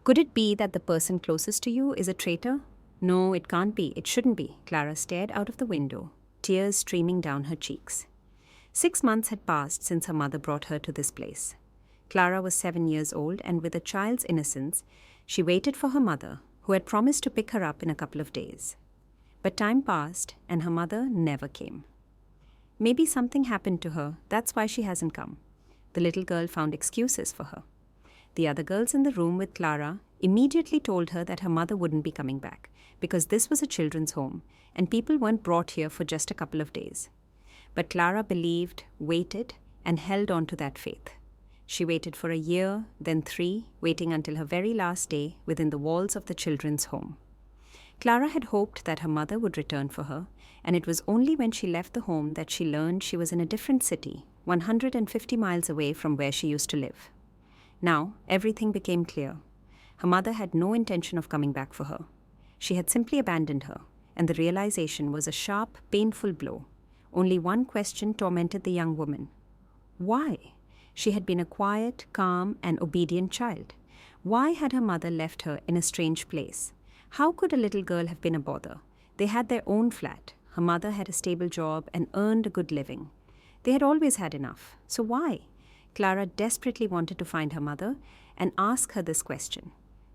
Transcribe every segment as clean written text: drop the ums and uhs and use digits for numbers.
Could it be that the person closest to you is a traitor? No, it can't be. It shouldn't be. Clara stared out of the window, tears streaming down her cheeks. 6 months had passed since her mother brought her to this place. Clara was 7 years old, and with a child's innocence, she waited for her mother, who had promised to pick her up in a couple of days. But time passed, and her mother never came. Maybe something happened to her, that's why she hasn't come. The little girl found excuses for her. The other girls in the room with Clara immediately told her that her mother wouldn't be coming back, because this was a children's home, and people weren't brought here for just a couple of days. But Clara believed, waited, and held on to that faith. She waited for a year, then 3, waiting until her very last day within the walls of the children's home. Clara had hoped that her mother would return for her, and it was only when she left the home that she learned she was in a different city, 150 miles away from where she used to live. Now, everything became clear. Her mother had no intention of coming back for her. She had simply abandoned her, and the realization was a sharp, painful blow. Only one question tormented the young woman. Why? She had been a quiet, calm, and obedient child. Why had her mother left her in a strange place? How could a little girl have been a bother? They had their own flat. Her mother had a stable job and earned a good living. They had always had enough. So why? Clara desperately wanted to find her mother and ask her this question.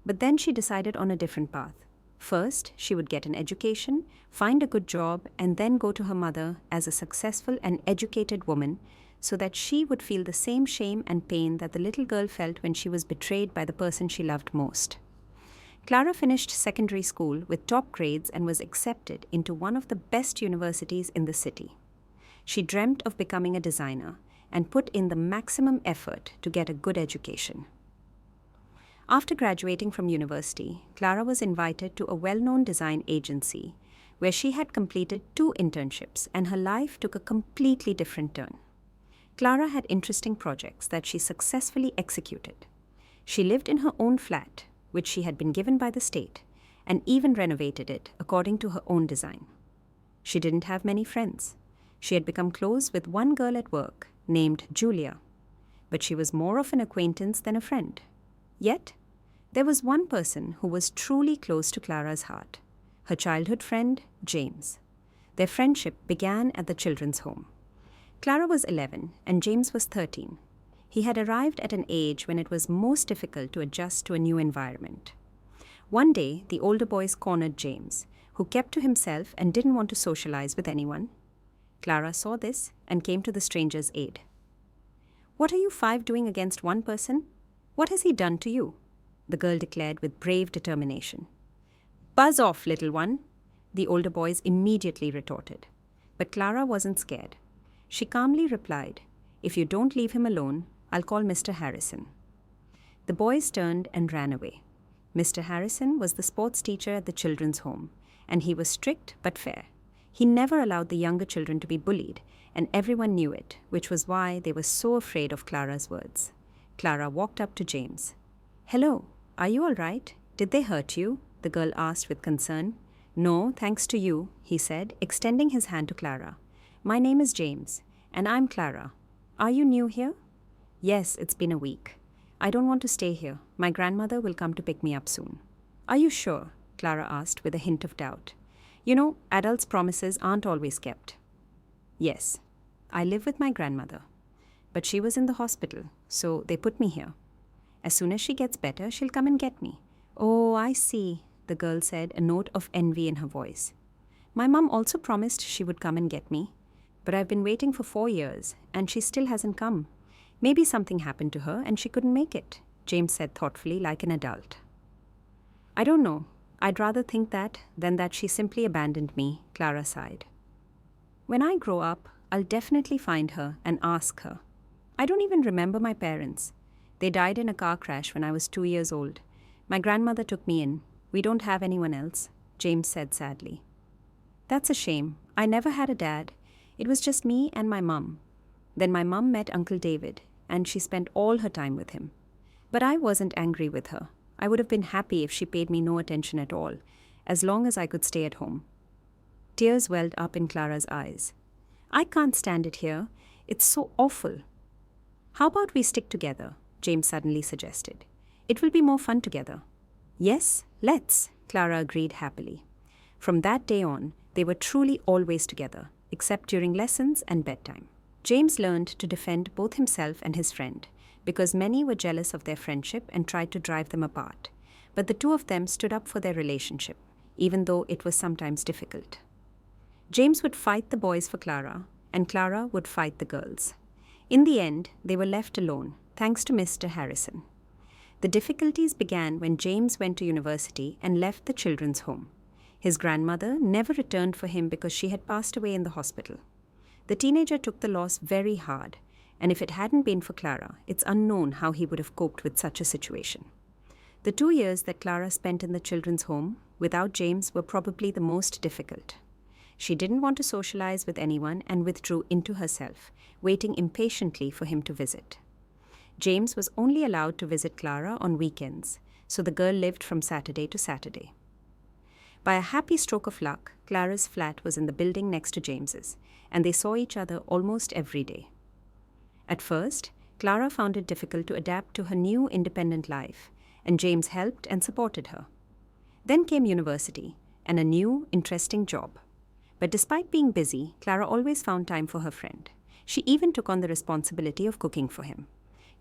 But then she decided on a different path. First, she would get an education, find a good job, and then go to her mother as a successful and educated woman so that she would feel the same shame and pain that the little girl felt when she was betrayed by the person she loved most. Clara finished secondary school with top grades and was accepted into one of the best universities in the city. She dreamt of becoming a designer and put in the maximum effort to get a good education. After graduating from university, Clara was invited to a well-known design agency where she had completed 2 internships, and her life took a completely different turn. Clara had interesting projects that she successfully executed. She lived in her own flat, which she had been given by the state, and even renovated it according to her own design. She didn't have many friends. She had become close with one girl at work named Julia, but she was more of an acquaintance than a friend. Yet, there was one person who was truly close to Clara's heart, her childhood friend, James. Their friendship began at the children's home. Clara was 11 and James was 13. He had arrived at an age when it was most difficult to adjust to a new environment. One day, the older boys cornered James, who kept to himself and didn't want to socialize with anyone. Clara saw this and came to the stranger's aid. "What are you 5 doing against one person? What has he done to you?" the girl declared with brave determination. "Buzz off, little one," the older boys immediately retorted. But Clara wasn't scared. She calmly replied, "If you don't leave him alone, I'll call Mr. Harrison." The boys turned and ran away. Mr. Harrison was the sports teacher at the children's home, and he was strict but fair. He never allowed the younger children to be bullied, and everyone knew it, which was why they were so afraid of Clara's words. Clara walked up to James. "Hello, are you all right? Did they hurt you?" the girl asked with concern. "No, thanks to you," he said, extending his hand to Clara. "My name is James, and I'm Clara. Are you new here?" "Yes, it's been a week. I don't want to stay here. My grandmother will come to pick me up soon." "Are you sure?" Clara asked with a hint of doubt. "You know, adults' promises aren't always kept." "Yes, I live with my grandmother. But she was in the hospital, so they put me here. As soon as she gets better, she'll come and get me." "Oh, I see," the girl said, a note of envy in her voice. "My mum also promised she would come and get me. But I've been waiting for 4 years, and she still hasn't come. Maybe something happened to her and she couldn't make it," James said thoughtfully, like an adult. "I don't know. I'd rather think that than that she simply abandoned me," Clara sighed. "When I grow up, I'll definitely find her and ask her. I don't even remember my parents. They died in a car crash when I was 2 years old. My grandmother took me in. We don't have anyone else," James said sadly. "That's a shame. I never had a dad. It was just me and my mum. Then my mum met Uncle David, and she spent all her time with him. But I wasn't angry with her. I would have been happy if she paid me no attention at all, as long as I could stay at home." Tears welled up in Clara's eyes. "I can't stand it here. It's so awful." "How about we stick together?" James suddenly suggested. "It will be more fun together. Yes, let's, Clara agreed happily. From that day on, they were truly always together, except during lessons and bedtime. James learned to defend both himself and his friend, because many were jealous of their friendship and tried to drive them apart. But the two of them stood up for their relationship, even though it was sometimes difficult. James would fight the boys for Clara, and Clara would fight the girls. In the end, they were left alone, thanks to Mr. Harrison. The difficulties began when James went to university and left the children's home. His grandmother never returned for him because she had passed away in the hospital. The teenager took the loss very hard, and if it hadn't been for Clara, it's unknown how he would have coped with such a situation. The 2 years that Clara spent in the children's home without James were probably the most difficult. She didn't want to socialize with anyone and withdrew into herself, waiting impatiently for him to visit. James was only allowed to visit Clara on weekends, so the girl lived from Saturday to Saturday. By a happy stroke of luck, Clara's flat was in the building next to James's, and they saw each other almost every day. At first, Clara found it difficult to adapt to her new independent life, and James helped and supported her. Then came university and a new, interesting job. But despite being busy, Clara always found time for her friend. She even took on the responsibility of cooking for him.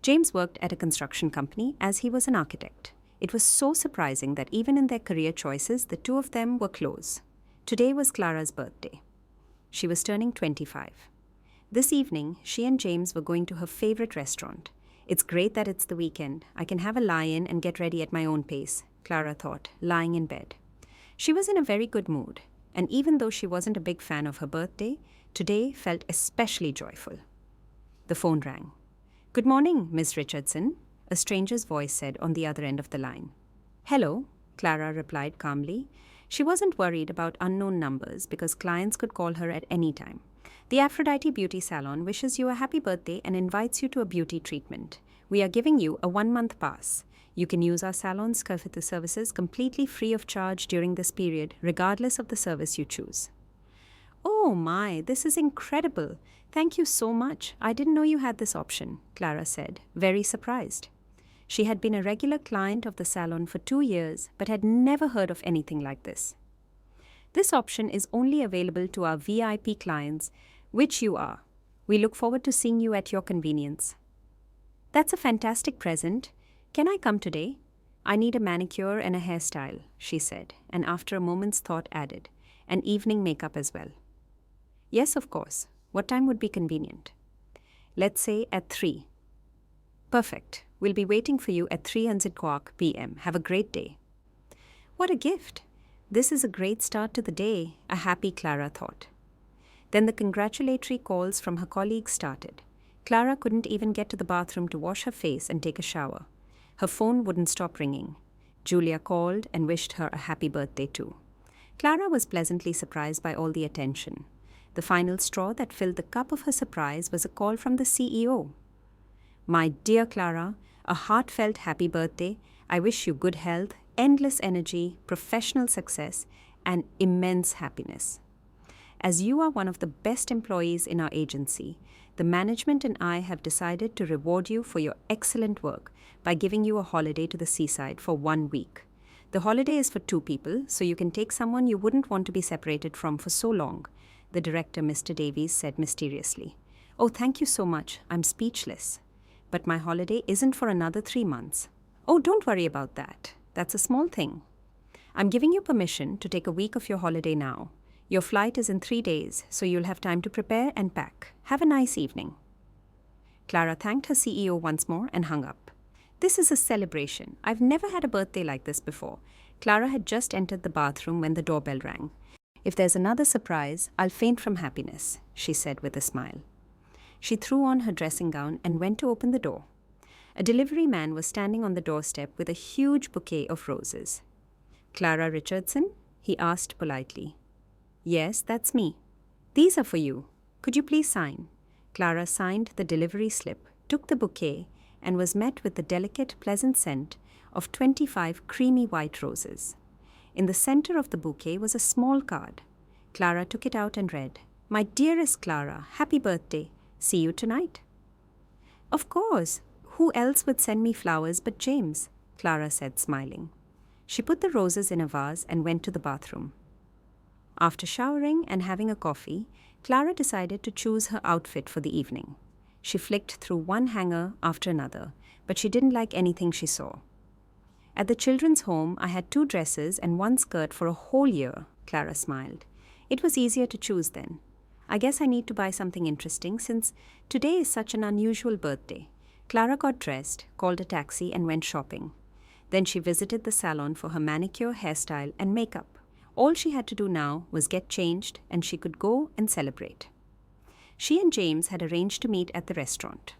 James worked at a construction company as he was an architect. It was so surprising that even in their career choices, the two of them were close. Today was Clara's birthday. She was turning 25. This evening, she and James were going to her favorite restaurant. It's great that it's the weekend. I can have a lie-in and get ready at my own pace, Clara thought, lying in bed. She was in a very good mood, and even though she wasn't a big fan of her birthday, today felt especially joyful. The phone rang. "Good morning, Miss Richardson," a stranger's voice said on the other end of the line. "Hello," Clara replied calmly. She wasn't worried about unknown numbers because clients could call her at any time. The Aphrodite Beauty Salon wishes you a happy birthday and invites you to a beauty treatment. We are giving you a 1-month pass. You can use our salon's Kafetu services completely free of charge during this period, regardless of the service you choose. "Oh my, this is incredible. Thank you so much. I didn't know you had this option," Clara said, very surprised. She had been a regular client of the salon for 2 years, but had never heard of anything like this. "This option is only available to our VIP clients, which you are. We look forward to seeing you at your convenience." "That's a fantastic present. Can I come today? I need a manicure and a hairstyle," she said, and after a moment's thought added, "and evening makeup as well." "Yes, of course. What time would be convenient?" "Let's say at 3. "Perfect. We'll be waiting for you at 3:00 p.m. Have a great day." What a gift! This is a great start to the day, a happy Clara thought. Then the congratulatory calls from her colleagues started. Clara couldn't even get to the bathroom to wash her face and take a shower. Her phone wouldn't stop ringing. Julia called and wished her a happy birthday too. Clara was pleasantly surprised by all the attention. The final straw that filled the cup of her surprise was a call from the CEO. "My dear Clara, a heartfelt happy birthday. I wish you good health, endless energy, professional success, and immense happiness. As you are one of the best employees in our agency, the management and I have decided to reward you for your excellent work by giving you a holiday to the seaside for 1 week. The holiday is for 2 people, so you can take someone you wouldn't want to be separated from for so long," the director, Mr. Davies, said mysteriously. "Oh, thank you so much. I'm speechless. But my holiday isn't for another 3 months. Oh, don't worry about that. That's a small thing. I'm giving you permission to take a week of your holiday now. Your flight is in 3 days, so you'll have time to prepare and pack. Have a nice evening." Clara thanked her CEO once more and hung up. "This is a celebration. I've never had a birthday like this before." Clara had just entered the bathroom when the doorbell rang. "If there's another surprise, I'll faint from happiness," she said with a smile. She threw on her dressing gown and went to open the door. A delivery man was standing on the doorstep with a huge bouquet of roses. "Clara Richardson?" he asked politely. "Yes, that's me." "These are for you. Could you please sign?" Clara signed the delivery slip, took the bouquet, and was met with the delicate, pleasant scent of 25 creamy white roses. In the center of the bouquet was a small card. Clara took it out and read, "My dearest Clara, happy birthday. See you tonight." "Of course. Who else would send me flowers but James?" Clara said, smiling. She put the roses in a vase and went to the bathroom. After showering and having a coffee, Clara decided to choose her outfit for the evening. She flicked through one hanger after another, but she didn't like anything she saw. At the children's home, I had 2 dresses and 1 skirt for a whole year, Clara smiled. It was easier to choose then. I guess I need to buy something interesting since today is such an unusual birthday. Clara got dressed, called a taxi, and went shopping. Then she visited the salon for her manicure, hairstyle, and makeup. All she had to do now was get changed, and she could go and celebrate. She and James had arranged to meet at the restaurant.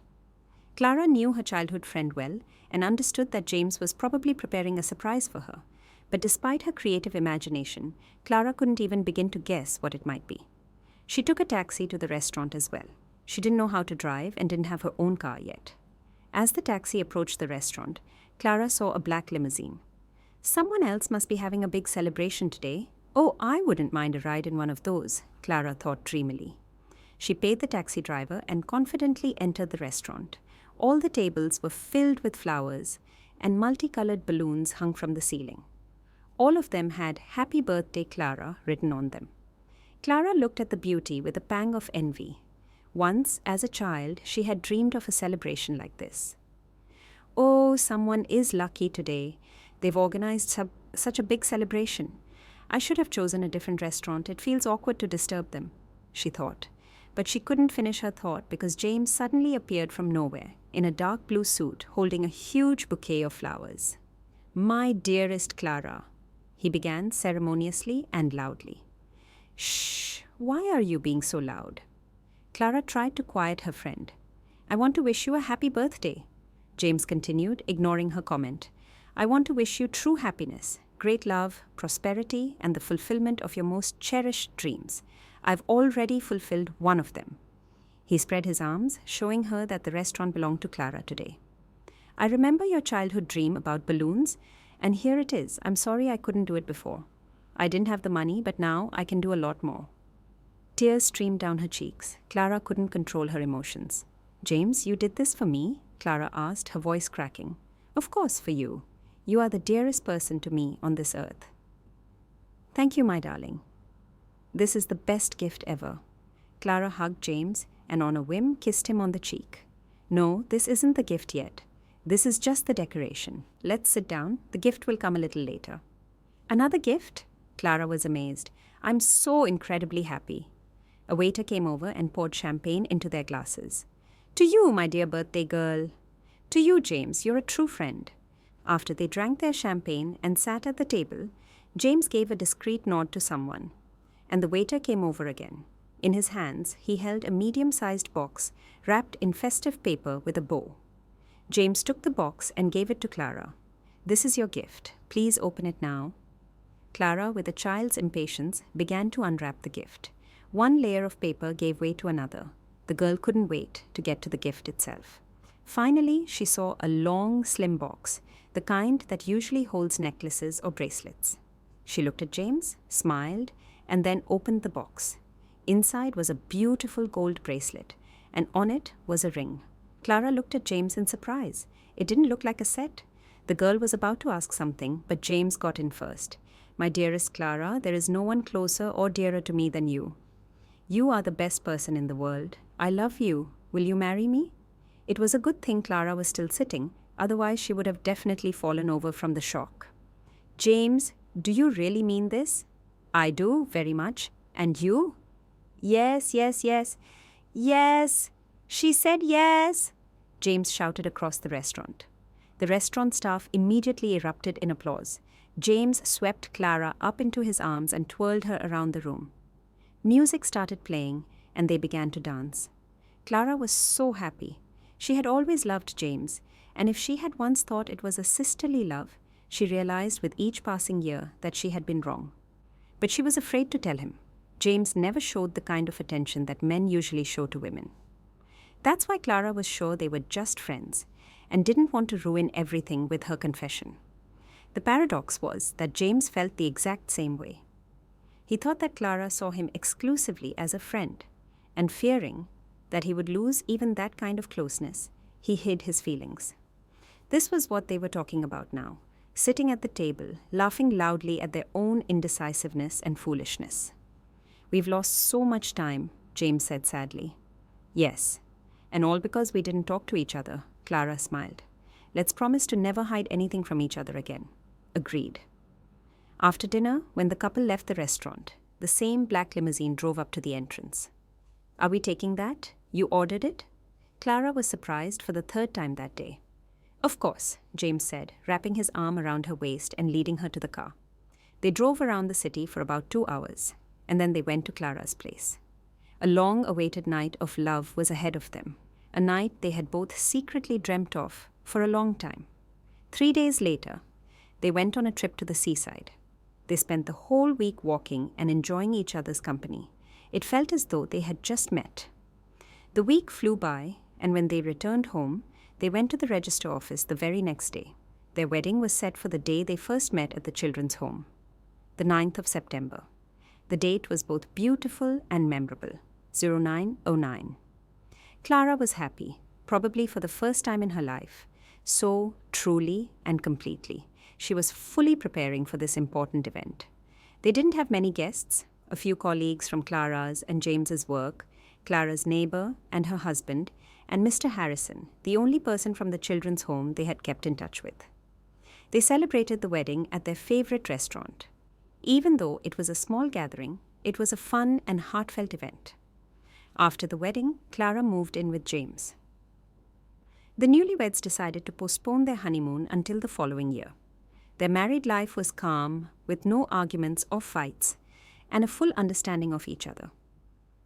Clara knew her childhood friend well and understood that James was probably preparing a surprise for her. But despite her creative imagination, Clara couldn't even begin to guess what it might be. She took a taxi to the restaurant as well. She didn't know how to drive and didn't have her own car yet. As the taxi approached the restaurant, Clara saw a black limousine. Someone else must be having a big celebration today. Oh, I wouldn't mind a ride in one of those, Clara thought dreamily. She paid the taxi driver and confidently entered the restaurant. All the tables were filled with flowers, and multicolored balloons hung from the ceiling. All of them had "Happy Birthday, Clara" written on them. Clara looked at the beauty with a pang of envy. Once, as a child, she had dreamed of a celebration like this. Oh, someone is lucky today. They've organized such a big celebration. I should have chosen a different restaurant. It feels awkward to disturb them, she thought. But she couldn't finish her thought because James suddenly appeared from nowhere in a dark blue suit holding a huge bouquet of flowers. "My dearest Clara," he began ceremoniously and loudly. "Shh, why are you being so loud?" Clara tried to quiet her friend. "I want to wish you a happy birthday," James continued, ignoring her comment. "I want to wish you true happiness, great love, prosperity, and the fulfillment of your most cherished dreams. I've already fulfilled one of them." He spread his arms, showing her that the restaurant belonged to Clara today. "I remember your childhood dream about balloons, and here it is. I'm sorry I couldn't do it before. I didn't have the money, but now I can do a lot more." Tears streamed down her cheeks. Clara couldn't control her emotions. "James, you did this for me?" Clara asked, her voice cracking. "Of course, for you. You are the dearest person to me on this earth." "Thank you, my darling. This is the best gift ever." Clara hugged James and on a whim kissed him on the cheek. "No, this isn't the gift yet. This is just the decoration. Let's sit down. The gift will come a little later." "Another gift?" Clara was amazed. "I'm so incredibly happy." A waiter came over and poured champagne into their glasses. "To you, my dear birthday girl." "To you, James. You're a true friend." After they drank their champagne and sat at the table, James gave a discreet nod to someone, and the waiter came over again. In his hands, he held a medium-sized box wrapped in festive paper with a bow. James took the box and gave it to Clara. "This is your gift. Please open it now." Clara, with a child's impatience, began to unwrap the gift. One layer of paper gave way to another. The girl couldn't wait to get to the gift itself. Finally, she saw a long, slim box, the kind that usually holds necklaces or bracelets. She looked at James, smiled, and then opened the box. Inside was a beautiful gold bracelet, and on it was a ring. Clara looked at James in surprise. It didn't look like a set. The girl was about to ask something, but James got in first. "My dearest Clara, there is no one closer or dearer to me than you. You are the best person in the world. I love you. Will you marry me?" It was a good thing Clara was still sitting, otherwise she would have definitely fallen over from the shock. "James, do you really mean this?" "I do, very much. And you?" "Yes, yes, yes. Yes! She said yes!" James shouted across the restaurant. The restaurant staff immediately erupted in applause. James swept Clara up into his arms and twirled her around the room. Music started playing, and they began to dance. Clara was so happy. She had always loved James, and if she had once thought it was a sisterly love, she realized with each passing year that she had been wrong. But she was afraid to tell him. James never showed the kind of attention that men usually show to women. That's why Clara was sure they were just friends, and didn't want to ruin everything with her confession. The paradox was that James felt the exact same way. He thought that Clara saw him exclusively as a friend, and fearing that he would lose even that kind of closeness, he hid his feelings. This was what they were talking about now, sitting at the table, laughing loudly at their own indecisiveness and foolishness. "We've lost so much time," James said sadly. "Yes, and all because we didn't talk to each other," Clara smiled. "Let's promise to never hide anything from each other again." "Agreed." After dinner, when the couple left the restaurant, the same black limousine drove up to the entrance. "Are we taking that? You ordered it?" Clara was surprised for the third time that day. "Of course," James said, wrapping his arm around her waist and leading her to the car. They drove around the city for about 2 hours, and then they went to Clara's place. A long-awaited night of love was ahead of them, a night they had both secretly dreamt of for a long time. 3 days later, they went on a trip to the seaside. They spent the whole week walking and enjoying each other's company. It felt as though they had just met. The week flew by, and when they returned home, they went to the register office the very next day. Their wedding was set for the day they first met at the children's home, the 9th of September. The date was both beautiful and memorable, 0909. Clara was happy, probably for the first time in her life, so truly and completely. She was fully preparing for this important event. They didn't have many guests, a few colleagues from Clara's and James's work, Clara's neighbor and her husband, and Mr. Harrison, the only person from the children's home they had kept in touch with. They celebrated the wedding at their favorite restaurant. Even though it was a small gathering, it was a fun and heartfelt event. After the wedding, Clara moved in with James. The newlyweds decided to postpone their honeymoon until the following year. Their married life was calm, with no arguments or fights, and a full understanding of each other.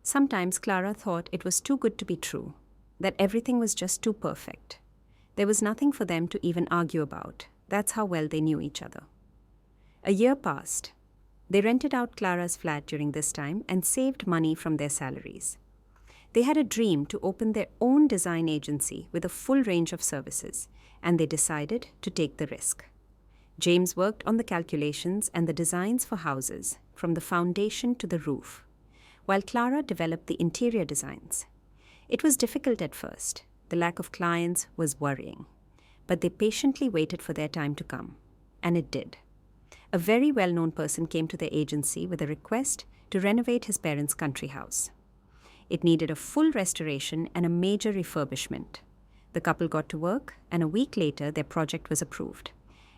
Sometimes Clara thought it was too good to be true, that everything was just too perfect. There was nothing for them to even argue about. That's how well they knew each other. A year passed. They rented out Clara's flat during this time and saved money from their salaries. They had a dream to open their own design agency with a full range of services, and they decided to take the risk. James worked on the calculations and the designs for houses, from the foundation to the roof, while Clara developed the interior designs. It was difficult at first. The lack of clients was worrying. But they patiently waited for their time to come. And it did. A very well-known person came to their agency with a request to renovate his parents' country house. It needed a full restoration and a major refurbishment. The couple got to work, and a week later their project was approved.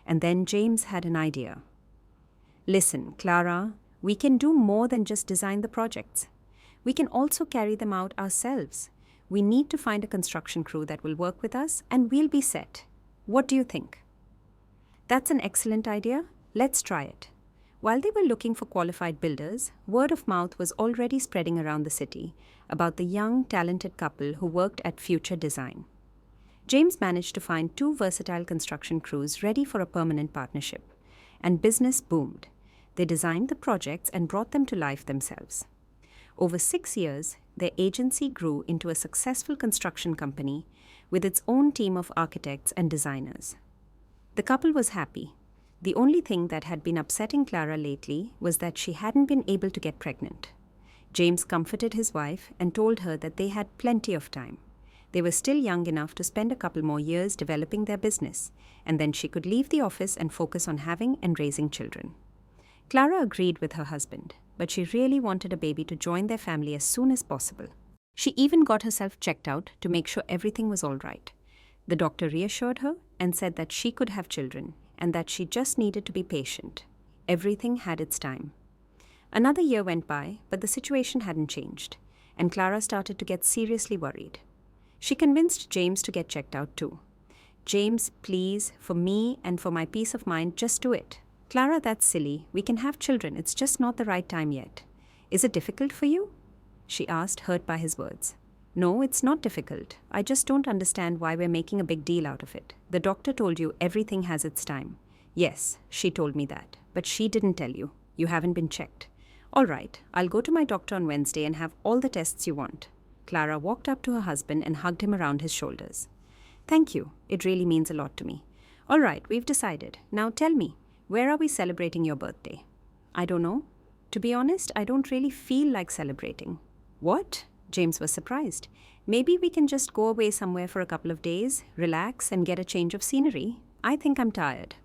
And then James had an idea. "Listen, Clara, we can do more than just design the projects. We can also carry them out ourselves. We need to find a construction crew that will work with us, and we'll be set. What do you think?" "That's an excellent idea. Let's try it." While they were looking for qualified builders, word of mouth was already spreading around the city about the young, talented couple who worked at Future Design. James managed to find 2 versatile construction crews ready for a permanent partnership, and business boomed. They designed the projects and brought them to life themselves. Over 6 years, their agency grew into a successful construction company with its own team of architects and designers. The couple was happy. The only thing that had been upsetting Clara lately was that she hadn't been able to get pregnant. James comforted his wife and told her that they had plenty of time. They were still young enough to spend a couple more years developing their business, and then she could leave the office and focus on having and raising children. Clara agreed with her husband, but she really wanted a baby to join their family as soon as possible. She even got herself checked out to make sure everything was all right. The doctor reassured her and said that she could have children and that she just needed to be patient. Everything had its time. Another year went by, but the situation hadn't changed, and Clara started to get seriously worried. She convinced James to get checked out too. "James, please, for me and for my peace of mind, just do it." "Clara, that's silly. We can have children. It's just not the right time yet." "Is it difficult for you?" she asked, hurt by his words. "No, it's not difficult. I just don't understand why we're making a big deal out of it. The doctor told you everything has its time." "Yes, she told me that, but she didn't tell you. You haven't been checked." "All right, I'll go to my doctor on Wednesday and have all the tests you want." Clara walked up to her husband and hugged him around his shoulders. "Thank you. It really means a lot to me." "All right, we've decided. Now tell me, where are we celebrating your birthday?" "I don't know. To be honest, I don't really feel like celebrating." "What?" James was surprised. "Maybe we can just go away somewhere for a couple of days, relax, and get a change of scenery. I think I'm tired."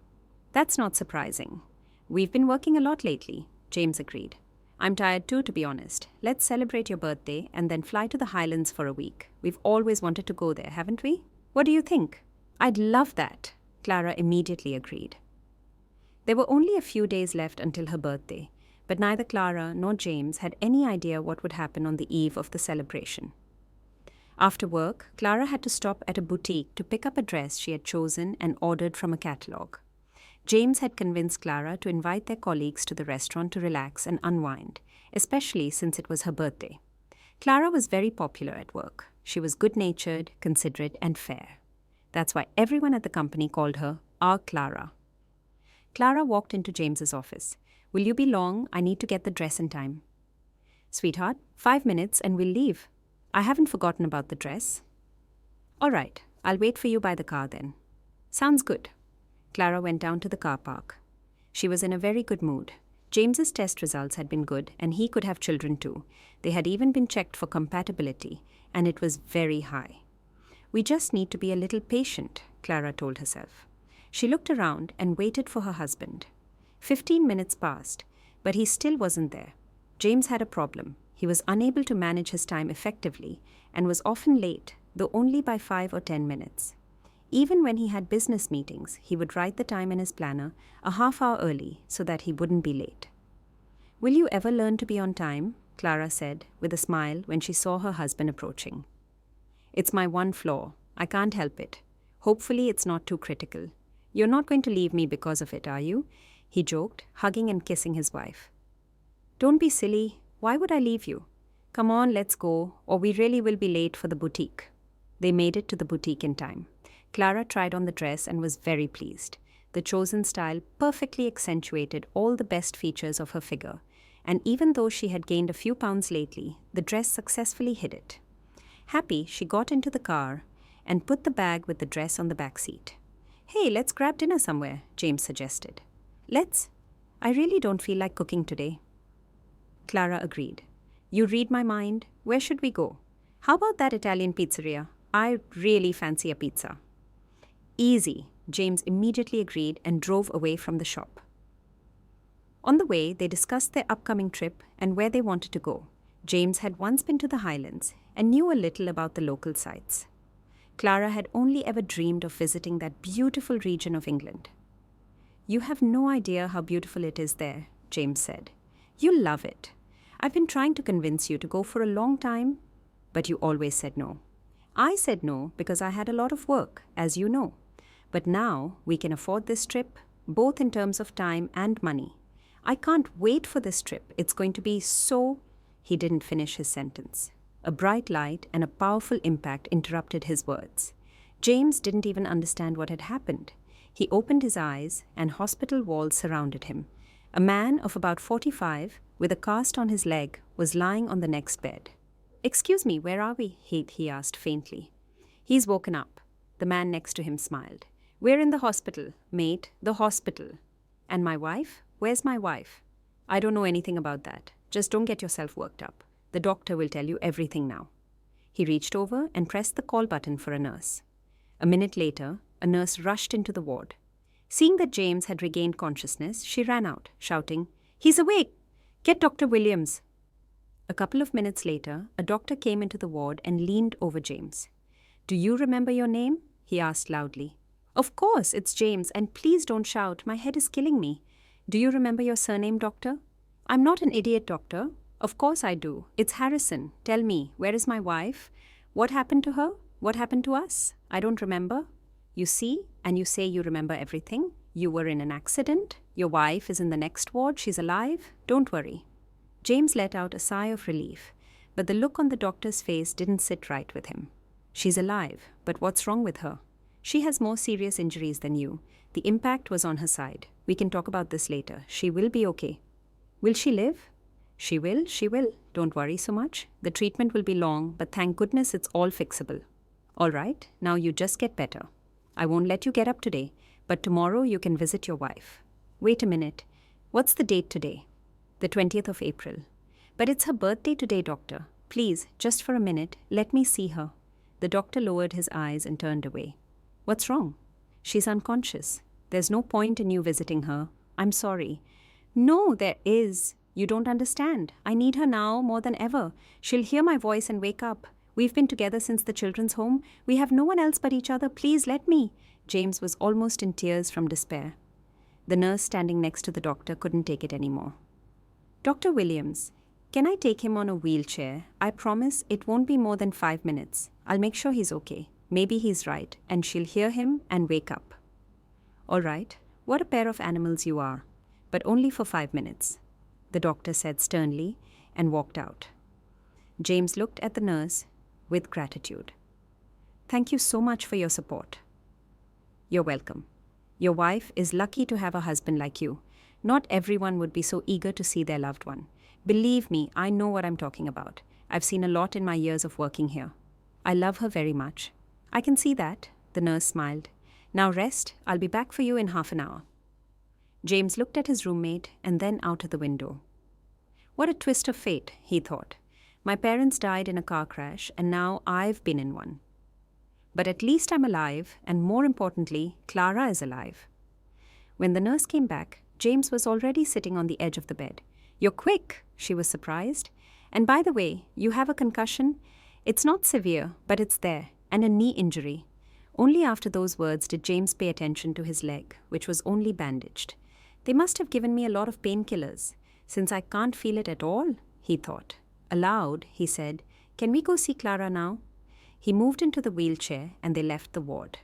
That's not surprising. We've been working a lot lately, James agreed. I'm tired too, to be honest. Let's celebrate your birthday and then fly to the Highlands for a week. We've always wanted to go there, haven't we? What do you think? I'd love that, Clara immediately agreed. There were only a few days left until her birthday, but neither Clara nor James had any idea what would happen on the eve of the celebration. After work, Clara had to stop at a boutique to pick up a dress she had chosen and ordered from a catalogue. James had convinced Clara to invite their colleagues to the restaurant to relax and unwind, especially since it was her birthday. Clara was very popular at work. She was good-natured, considerate, and fair. That's why everyone at the company called her our Clara. Clara walked into James's office. Will you be long? I need to get the dress in time. Sweetheart, 5 minutes and we'll leave. I haven't forgotten about the dress. All right, I'll wait for you by the car then. Sounds good. Clara went down to the car park. She was in a very good mood. James's test results had been good and he could have children too. They had even been checked for compatibility and it was very high. We just need to be a little patient, Clara told herself. She looked around and waited for her husband. 15 minutes passed, but he still wasn't there. James had a problem. He was unable to manage his time effectively and was often late, though only by 5 or 10 minutes. Even when he had business meetings, he would write the time in his planner a half hour early so that he wouldn't be late. Will you ever learn to be on time? Clara said with a smile when she saw her husband approaching. It's my one flaw. I can't help it. Hopefully it's not too critical. You're not going to leave me because of it, are you? He joked, hugging and kissing his wife. Don't be silly. Why would I leave you? Come on, let's go, or we really will be late for the boutique. They made it to the boutique in time. Clara tried on the dress and was very pleased. The chosen style perfectly accentuated all the best features of her figure, and even though she had gained a few pounds lately, the dress successfully hid it. Happy, she got into the car and put the bag with the dress on the back seat. Hey, let's grab dinner somewhere, James suggested. Let's. I really don't feel like cooking today. Clara agreed. You read my mind. Where should we go? How about that Italian pizzeria? I really fancy a pizza. Easy, James immediately agreed and drove away from the shop. On the way, they discussed their upcoming trip and where they wanted to go. James had once been to the Highlands and knew a little about the local sites. Clara had only ever dreamed of visiting that beautiful region of England. You have no idea how beautiful it is there, James said. You'll love it. I've been trying to convince you to go for a long time, but you always said no. I said no because I had a lot of work, as you know. But now we can afford this trip, both in terms of time and money. I can't wait for this trip. It's going to be so... He didn't finish his sentence. A bright light and a powerful impact interrupted his words. James didn't even understand what had happened. He opened his eyes and hospital walls surrounded him. A man of about 45, with a cast on his leg, was lying on the next bed. Excuse me, where are we? He asked faintly. He's woken up. The man next to him smiled. We're in the hospital, mate, the hospital. And my wife? Where's my wife? I don't know anything about that. Just don't get yourself worked up. The doctor will tell you everything now. He reached over and pressed the call button for a nurse. A minute later, a nurse rushed into the ward. Seeing that James had regained consciousness, she ran out, shouting, He's awake! Get Dr. Williams! A couple of minutes later, a doctor came into the ward and leaned over James. Do you remember your name? He asked loudly. Of course, it's James, and please don't shout. My head is killing me. Do you remember your surname, doctor? I'm not an idiot, doctor. Of course I do. It's Harrison. Tell me, where is my wife? What happened to her? What happened to us? I don't remember. You see, and you say you remember everything. You were in an accident. Your wife is in the next ward. She's alive. Don't worry. James let out a sigh of relief, but the look on the doctor's face didn't sit right with him. She's alive, but what's wrong with her? She has more serious injuries than you. The impact was on her side. We can talk about this later. She will be okay. Will she live? She will. Don't worry so much. The treatment will be long, but thank goodness it's all fixable. All right, now you just get better. I won't let you get up today, but tomorrow you can visit your wife. Wait a minute. What's the date today? The 20th of April. But it's her birthday today, doctor. Please, just for a minute, let me see her. The doctor lowered his eyes and turned away. What's wrong? She's unconscious. There's no point in you visiting her. I'm sorry. No, there is. You don't understand. I need her now more than ever. She'll hear my voice and wake up. We've been together since the children's home. We have no one else but each other. Please let me. James was almost in tears from despair. The nurse standing next to the doctor couldn't take it anymore. Dr. Williams, can I take him on a wheelchair? I promise it won't be more than 5 minutes. I'll make sure he's okay. Maybe he's right, and she'll hear him and wake up. All right, what a pair of animals you are, but only for 5 minutes, the doctor said sternly and walked out. James looked at the nurse with gratitude. Thank you so much for your support. You're welcome. Your wife is lucky to have a husband like you. Not everyone would be so eager to see their loved one. Believe me, I know what I'm talking about. I've seen a lot in my years of working here. I love her very much. I can see that, the nurse smiled. Now rest, I'll be back for you in half an hour. James looked at his roommate and then out of the window. What a twist of fate, he thought. My parents died in a car crash and now I've been in one. But at least I'm alive, and more importantly, Clara is alive. When the nurse came back, James was already sitting on the edge of the bed. You're quick, she was surprised. And by the way, you have a concussion. It's not severe, but it's there, and a knee injury. Only after those words did James pay attention to his leg, which was only bandaged. They must have given me a lot of painkillers, since I can't feel it at all, he thought. Aloud, he said, Can we go see Clara now? He moved into the wheelchair and they left the ward.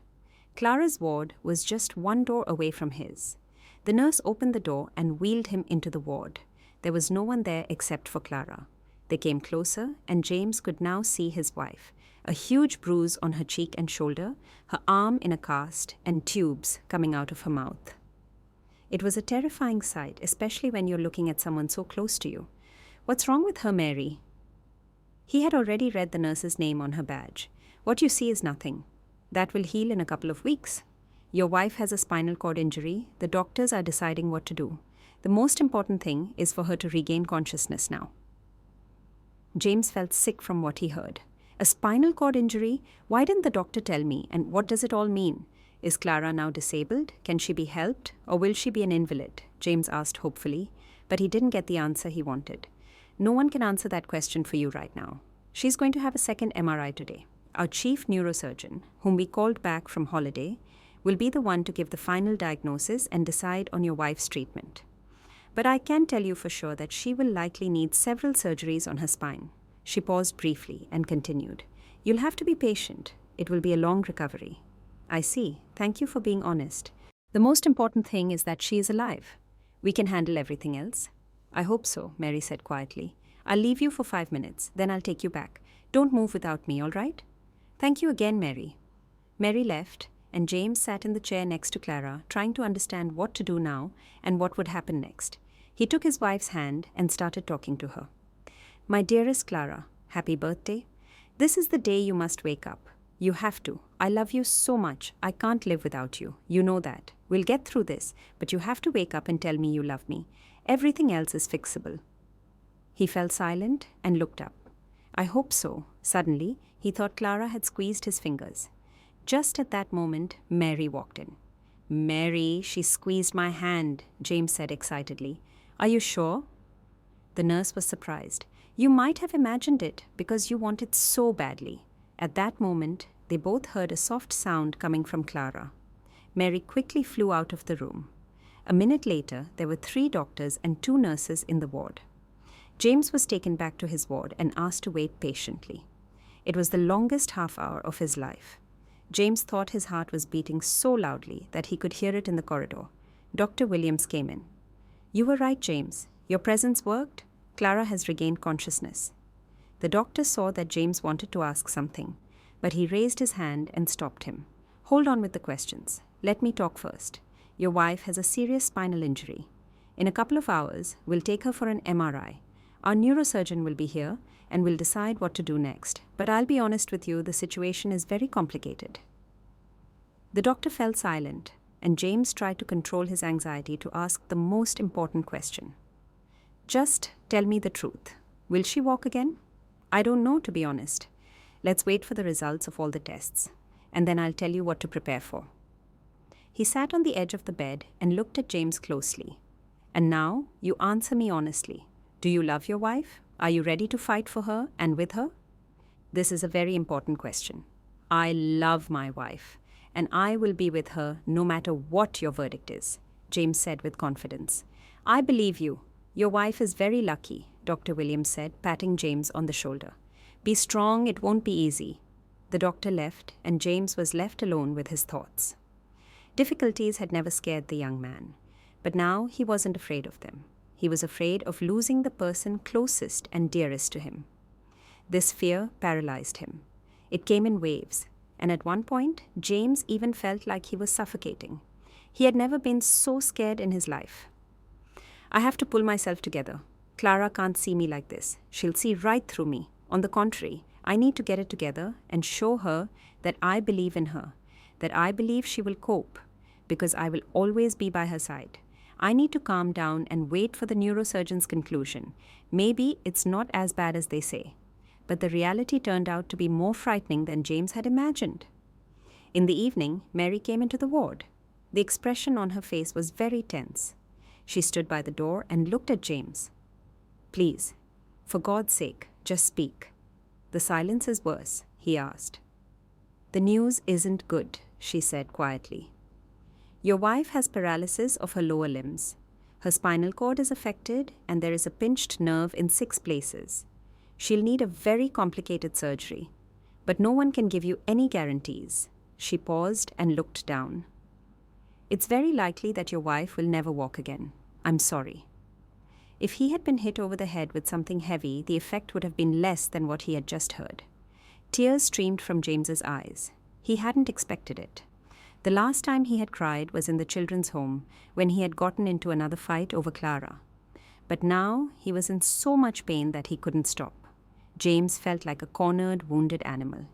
Clara's ward was just one door away from his. The nurse opened the door and wheeled him into the ward. There was no one there except for Clara. They came closer, and James could now see his wife, a huge bruise on her cheek and shoulder, her arm in a cast, and tubes coming out of her mouth. It was a terrifying sight, especially when you're looking at someone so close to you. What's wrong with her, Mary? He had already read the nurse's name on her badge. What you see is nothing. That will heal in a couple of weeks. Your wife has a spinal cord injury. The doctors are deciding what to do. The most important thing is for her to regain consciousness now. James felt sick from what he heard. A spinal cord injury? Why didn't the doctor tell me? And what does it all mean? Is Clara now disabled? Can she be helped? Or will she be an invalid? James asked hopefully, but he didn't get the answer he wanted. No one can answer that question for you right now. She's going to have a second MRI today. Our chief neurosurgeon, whom we called back from holiday, will be the one to give the final diagnosis and decide on your wife's treatment. But I can tell you for sure that she will likely need several surgeries on her spine. She paused briefly and continued. You'll have to be patient. It will be a long recovery. I see. Thank you for being honest. The most important thing is that she is alive. We can handle everything else. I hope so, Mary said quietly. I'll leave you for 5 minutes, then I'll take you back. Don't move without me, all right? Thank you again, Mary. Mary left, and James sat in the chair next to Clara, trying to understand what to do now and what would happen next. He took his wife's hand and started talking to her. My dearest Clara, happy birthday. This is the day you must wake up. You have to. I love you so much. I can't live without you. You know that. We'll get through this, but you have to wake up and tell me you love me. Everything else is fixable. He fell silent and looked up. I hope so. Suddenly, he thought Clara had squeezed his fingers. Just at that moment, Mary walked in. Mary, she squeezed my hand, James said excitedly. Are you sure? The nurse was surprised. You might have imagined it because you want it so badly. At that moment, they both heard a soft sound coming from Clara. Mary quickly flew out of the room. A minute later, there were 3 doctors and 2 nurses in the ward. James was taken back to his ward and asked to wait patiently. It was the longest half-hour of his life. James thought his heart was beating so loudly that he could hear it in the corridor. Dr. Williams came in. You were right, James. Your presence worked. Clara has regained consciousness. The doctor saw that James wanted to ask something, but he raised his hand and stopped him. Hold on with the questions. Let me talk first. Your wife has a serious spinal injury. In a couple of hours, we'll take her for an MRI. Our neurosurgeon will be here and will decide what to do next. But I'll be honest with you, the situation is very complicated. The doctor fell silent, and James tried to control his anxiety to ask the most important question. Just tell me the truth. Will she walk again? I don't know, to be honest. Let's wait for the results of all the tests, and then I'll tell you what to prepare for. He sat on the edge of the bed and looked at James closely. And now, you answer me honestly. Do you love your wife? Are you ready to fight for her and with her? This is a very important question. I love my wife, and I will be with her no matter what your verdict is, James said with confidence. I believe you. Your wife is very lucky, Dr. Williams said, patting James on the shoulder. Be strong, it won't be easy. The doctor left, and James was left alone with his thoughts. Difficulties had never scared the young man, but now he wasn't afraid of them. He was afraid of losing the person closest and dearest to him. This fear paralyzed him. It came in waves, and at one point, James even felt like he was suffocating. He had never been so scared in his life. I have to pull myself together. Clara can't see me like this. She'll see right through me. On the contrary, I need to get it together and show her that I believe in her, that I believe she will cope, because I will always be by her side. I need to calm down and wait for the neurosurgeon's conclusion. Maybe it's not as bad as they say. But the reality turned out to be more frightening than James had imagined. In the evening, Mary came into the ward. The expression on her face was very tense. She stood by the door and looked at James. Please, for God's sake, just speak. The silence is worse, he asked. The news isn't good, she said quietly. Your wife has paralysis of her lower limbs. Her spinal cord is affected and there is a pinched nerve in 6 places. She'll need a very complicated surgery, but no one can give you any guarantees. She paused and looked down. It's very likely that your wife will never walk again. I'm sorry. If he had been hit over the head with something heavy, the effect would have been less than what he had just heard. Tears streamed from James's eyes. He hadn't expected it. The last time he had cried was in the children's home, when he had gotten into another fight over Clara. But now he was in so much pain that he couldn't stop. James felt like a cornered, wounded animal.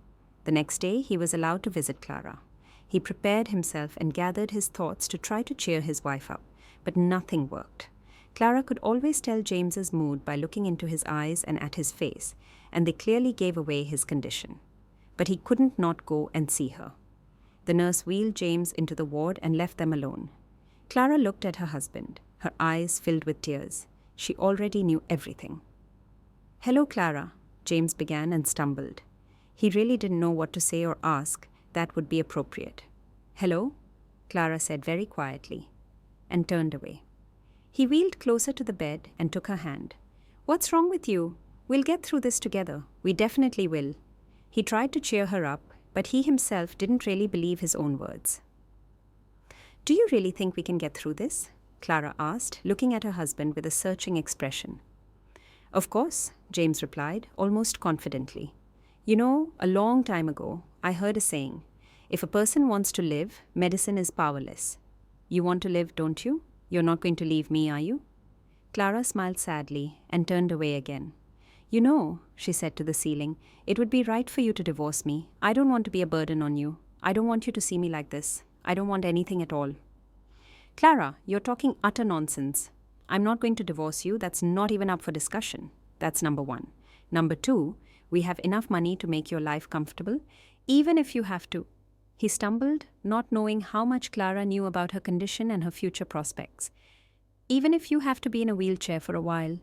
The next day, he was allowed to visit Clara. He prepared himself and gathered his thoughts to try to cheer his wife up, but nothing worked. Clara could always tell James's mood by looking into his eyes and at his face, and they clearly gave away his condition. But he couldn't not go and see her. The nurse wheeled James into the ward and left them alone. Clara looked at her husband, her eyes filled with tears. She already knew everything. Hello, Clara, James began and stumbled. He really didn't know what to say or ask that would be appropriate. Hello, Clara said very quietly, and turned away. He wheeled closer to the bed and took her hand. What's wrong with you? We'll get through this together. We definitely will. He tried to cheer her up, but he himself didn't really believe his own words. Do you really think we can get through this? Clara asked, looking at her husband with a searching expression. Of course, James replied, almost confidently. You know, a long time ago, I heard a saying, if a person wants to live, medicine is powerless. You want to live, don't you? You're not going to leave me, are you? Clara smiled sadly and turned away again. You know, she said to the ceiling, it would be right for you to divorce me. I don't want to be a burden on you. I don't want you to see me like this. I don't want anything at all. Clara, you're talking utter nonsense. I'm not going to divorce you. That's not even up for discussion. That's number 1. Number 2, we have enough money to make your life comfortable, even if you have to. He stumbled, not knowing how much Clara knew about her condition and her future prospects. Even if you have to be in a wheelchair for a while.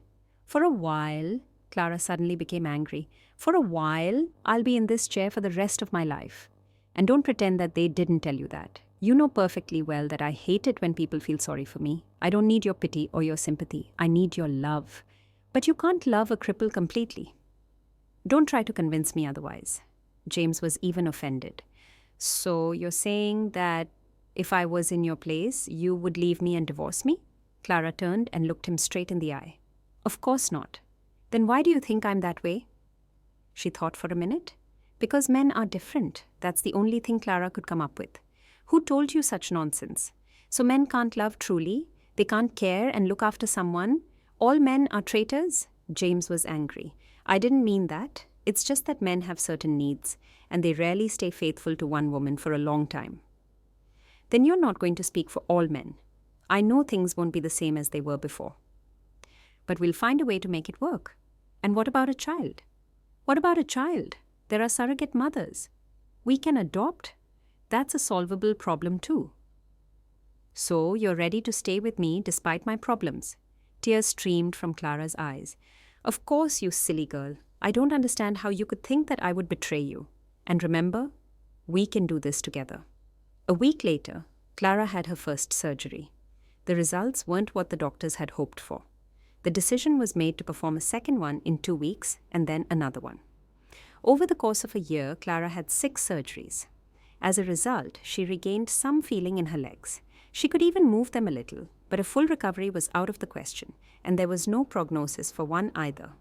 For a while, Clara suddenly became angry. For a while, I'll be in this chair for the rest of my life. And don't pretend that they didn't tell you that. You know perfectly well that I hate it when people feel sorry for me. I don't need your pity or your sympathy. I need your love. But you can't love a cripple completely. Don't try to convince me otherwise. James was even offended. So you're saying that if I was in your place, you would leave me and divorce me? Clara turned and looked him straight in the eye. Of course not. Then why do you think I'm that way? She thought for a minute. Because men are different. That's the only thing Clara could come up with. Who told you such nonsense? So men can't love truly? They can't care and look after someone? All men are traitors? James was angry. I didn't mean that. It's just that men have certain needs, and they rarely stay faithful to one woman for a long time. Then you're not going to speak for all men. I know things won't be the same as they were before. But we'll find a way to make it work. And what about a child? What about a child? There are surrogate mothers. We can adopt. That's a solvable problem too. So you're ready to stay with me despite my problems? Tears streamed from Clara's eyes. Of course, you silly girl. I don't understand how you could think that I would betray you. And remember, we can do this together. A week later, Clara had her first surgery. The results weren't what the doctors had hoped for. The decision was made to perform a second one in 2 weeks and then another one. Over the course of a year, Clara had 6 surgeries. As a result, she regained some feeling in her legs. She could even move them a little, but a full recovery was out of the question, and there was no prognosis for one either.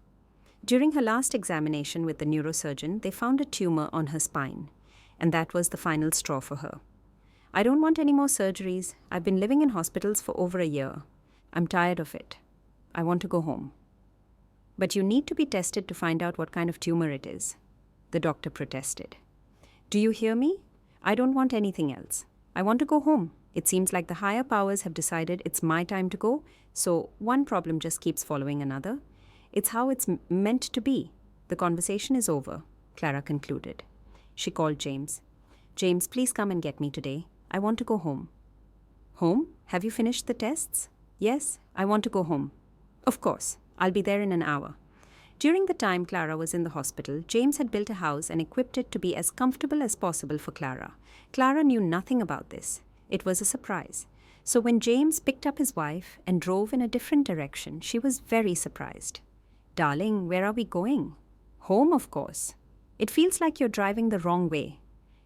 During her last examination with the neurosurgeon, they found a tumor on her spine, and that was the final straw for her. I don't want any more surgeries. I've been living in hospitals for over a year. I'm tired of it. I want to go home. But you need to be tested to find out what kind of tumor it is. The doctor protested. Do you hear me? I don't want anything else. I want to go home. It seems like the higher powers have decided it's my time to go, so one problem just keeps following another. It's how it's meant to be. The conversation is over, Clara concluded. She called James. James, please come and get me today. I want to go home. Home? Have you finished the tests? Yes, I want to go home. Of course. I'll be there in an hour. During the time Clara was in the hospital, James had built a house and equipped it to be as comfortable as possible for Clara. Clara knew nothing about this. It was a surprise. So when James picked up his wife and drove in a different direction, she was very surprised. Darling, where are we going? Home, of course. It feels like you're driving the wrong way.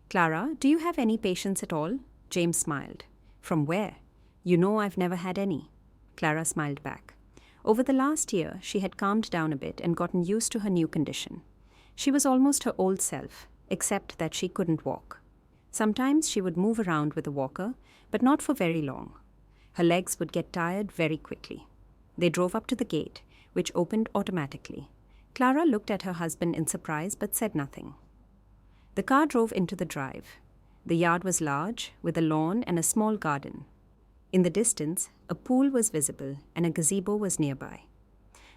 Clara, do you have any patience at all? James smiled. From where? You know I've never had any. Clara smiled back. Over the last year, she had calmed down a bit and gotten used to her new condition. She was almost her old self, except that she couldn't walk. Sometimes she would move around with a walker, but not for very long. Her legs would get tired very quickly. They drove up to the gate, which opened automatically. Clara looked at her husband in surprise but said nothing. The car drove into the drive. The yard was large, with a lawn and a small garden. In the distance, a pool was visible and a gazebo was nearby.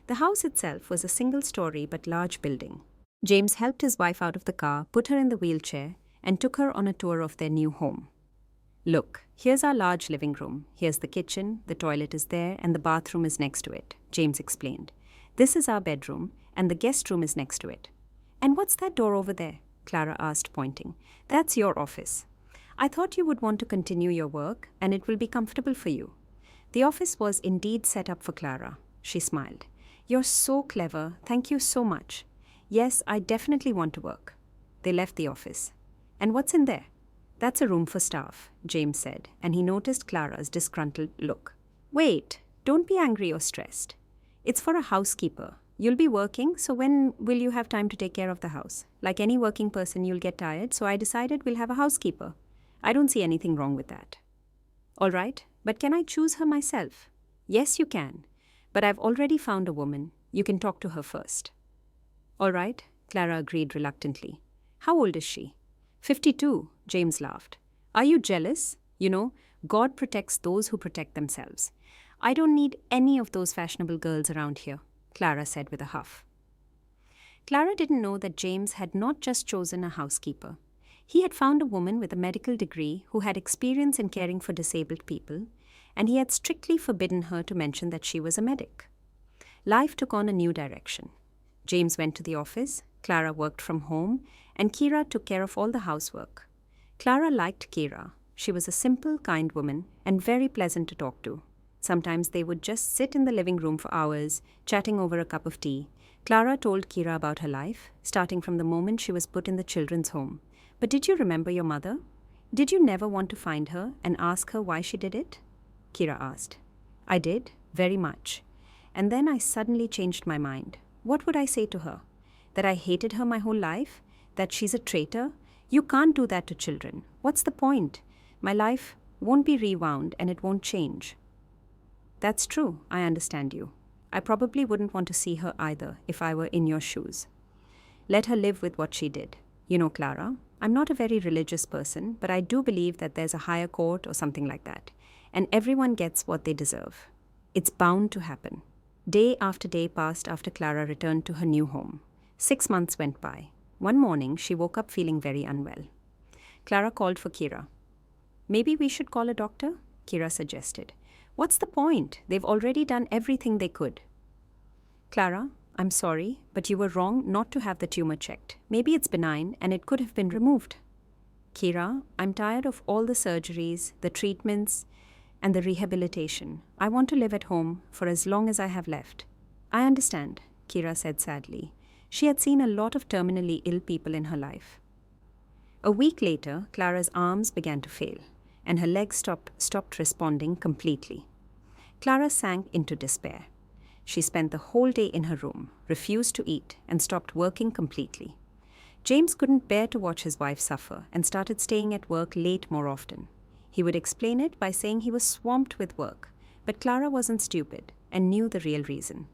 The house itself was a single-story but large building. James helped his wife out of the car, put her in the wheelchair, and took her on a tour of their new home. Look, here's our large living room. Here's the kitchen, the toilet is there, and the bathroom is next to it, James explained. This is our bedroom, and the guest room is next to it. And what's that door over there? Clara asked, pointing. That's your office. I thought you would want to continue your work, and it will be comfortable for you. The office was indeed set up for Clara. She smiled. You're so clever. Thank you so much. Yes, I definitely want to work. They left the office. And what's in there? That's a room for staff, James said, and he noticed Clara's disgruntled look. Wait, don't be angry or stressed. It's for a housekeeper. You'll be working, so when will you have time to take care of the house? Like any working person, you'll get tired, so I decided we'll have a housekeeper. I don't see anything wrong with that. All right, but can I choose her myself? Yes, you can. But I've already found a woman. You can talk to her first. All right, Clara agreed reluctantly. How old is she? 52, James laughed. Are you jealous? You know, God protects those who protect themselves. I don't need any of those fashionable girls around here, Clara said with a huff. Clara didn't know that James had not just chosen a housekeeper. He had found a woman with a medical degree who had experience in caring for disabled people, and he had strictly forbidden her to mention that she was a medic. Life took on a new direction. James went to the office, Clara worked from home, and Kira took care of all the housework. Clara liked Kira. She was a simple, kind woman and very pleasant to talk to. Sometimes they would just sit in the living room for hours, chatting over a cup of tea. Clara told Kira about her life, starting from the moment she was put in the children's home. But did you remember your mother? Did you never want to find her and ask her why she did it? Kira asked. I did, very much. And then I suddenly changed my mind. What would I say to her? That I hated her my whole life? That she's a traitor? You can't do that to children. What's the point? My life won't be rewound and it won't change. That's true, I understand you. I probably wouldn't want to see her either if I were in your shoes. Let her live with what she did. You know, Clara, I'm not a very religious person, but I do believe that there's a higher court or something like that, and everyone gets what they deserve. It's bound to happen. Day after day passed after Clara returned to her new home. 6 months went by. One morning, she woke up feeling very unwell. Clara called for Kira. Maybe we should call a doctor? Kira suggested. What's the point? They've already done everything they could. Clara, I'm sorry, but you were wrong not to have the tumor checked. Maybe it's benign and it could have been removed. Kira, I'm tired of all the surgeries, the treatments, and the rehabilitation. I want to live at home for as long as I have left. I understand, Kira said sadly. She had seen a lot of terminally ill people in her life. A week later, Clara's arms began to fail, and her legs stopped responding completely. Clara sank into despair. She spent the whole day in her room, refused to eat, and stopped working completely. James couldn't bear to watch his wife suffer and started staying at work late more often. He would explain it by saying he was swamped with work, but Clara wasn't stupid and knew the real reason.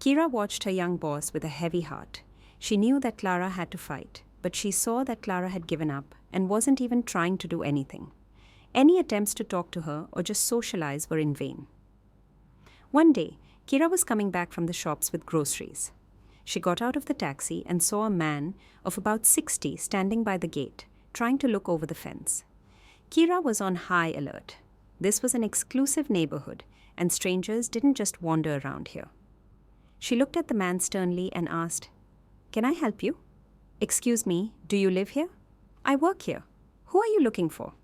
Kira watched her young boss with a heavy heart. She knew that Clara had to fight, but she saw that Clara had given up and wasn't even trying to do anything. Any attempts to talk to her or just socialize were in vain. One day, Kira was coming back from the shops with groceries. She got out of the taxi and saw a man of about 60 standing by the gate, trying to look over the fence. Kira was on high alert. This was an exclusive neighborhood, and strangers didn't just wander around here. She looked at the man sternly and asked, "Can I help you?" "Excuse me, do you live here?" "I work here. Who are you looking for?"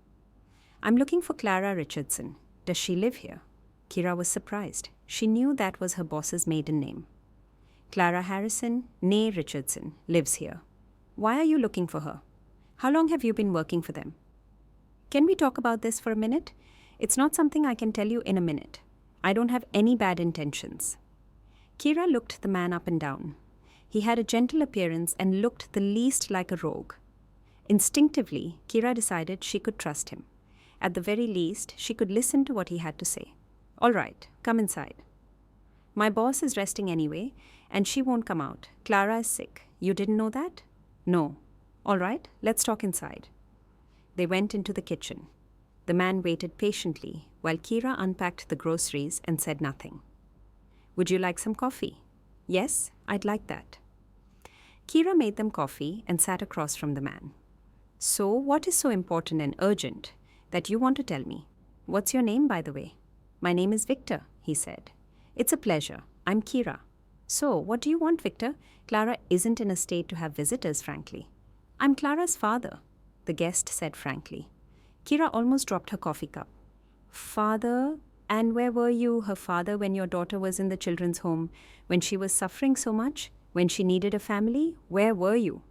"I'm looking for Clara Richardson. Does she live here?" Kira was surprised. She knew that was her boss's maiden name. "Clara Harrison, née Richardson, lives here." "Why are you looking for her? How long have you been working for them?" "Can we talk about this for a minute? It's not something I can tell you in a minute. I don't have any bad intentions." Kira looked the man up and down. He had a gentle appearance and looked the least like a rogue. Instinctively, Kira decided she could trust him. At the very least, she could listen to what he had to say. "All right, come inside." "My boss is resting anyway, and she won't come out. Clara is sick. You didn't know that?" "No." "All right, let's talk inside." They went into the kitchen. The man waited patiently while Kira unpacked the groceries and said nothing. "Would you like some coffee?" "Yes, I'd like that." Kira made them coffee and sat across from the man. "So, what is so important and urgent that you want to tell me? What's your name, by the way?" "My name is Victor," he said. "It's a pleasure. I'm Kira." "So, what do you want, Victor? Clara isn't in a state to have visitors, frankly." "I'm Clara's father," the guest said frankly. Kira almost dropped her coffee cup. "Father? And where were you, her father, when your daughter was in the children's home? When she was suffering so much? When she needed a family? Where were you?"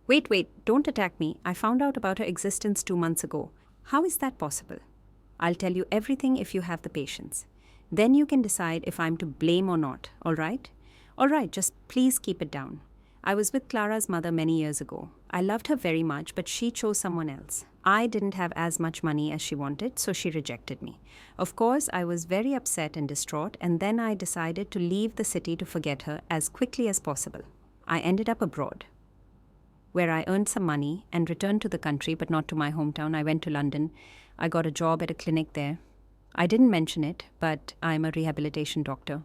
Wait, don't attack me. I found out about her existence 2 months ago. How is that possible?" "I'll tell you everything if you have the patience. Then you can decide if I'm to blame or not, all right?" "All right, just please keep it down. I was with Clara's mother many years ago. I loved her very much, but she chose someone else. I didn't have as much money as she wanted, so she rejected me. Of course, I was very upset and distraught, and then I decided to leave the city to forget her as quickly as possible. I ended up abroad, where I earned some money and returned to the country, but not to my hometown. I went to London. I got a job at a clinic there. I didn't mention it, but I'm a rehabilitation doctor.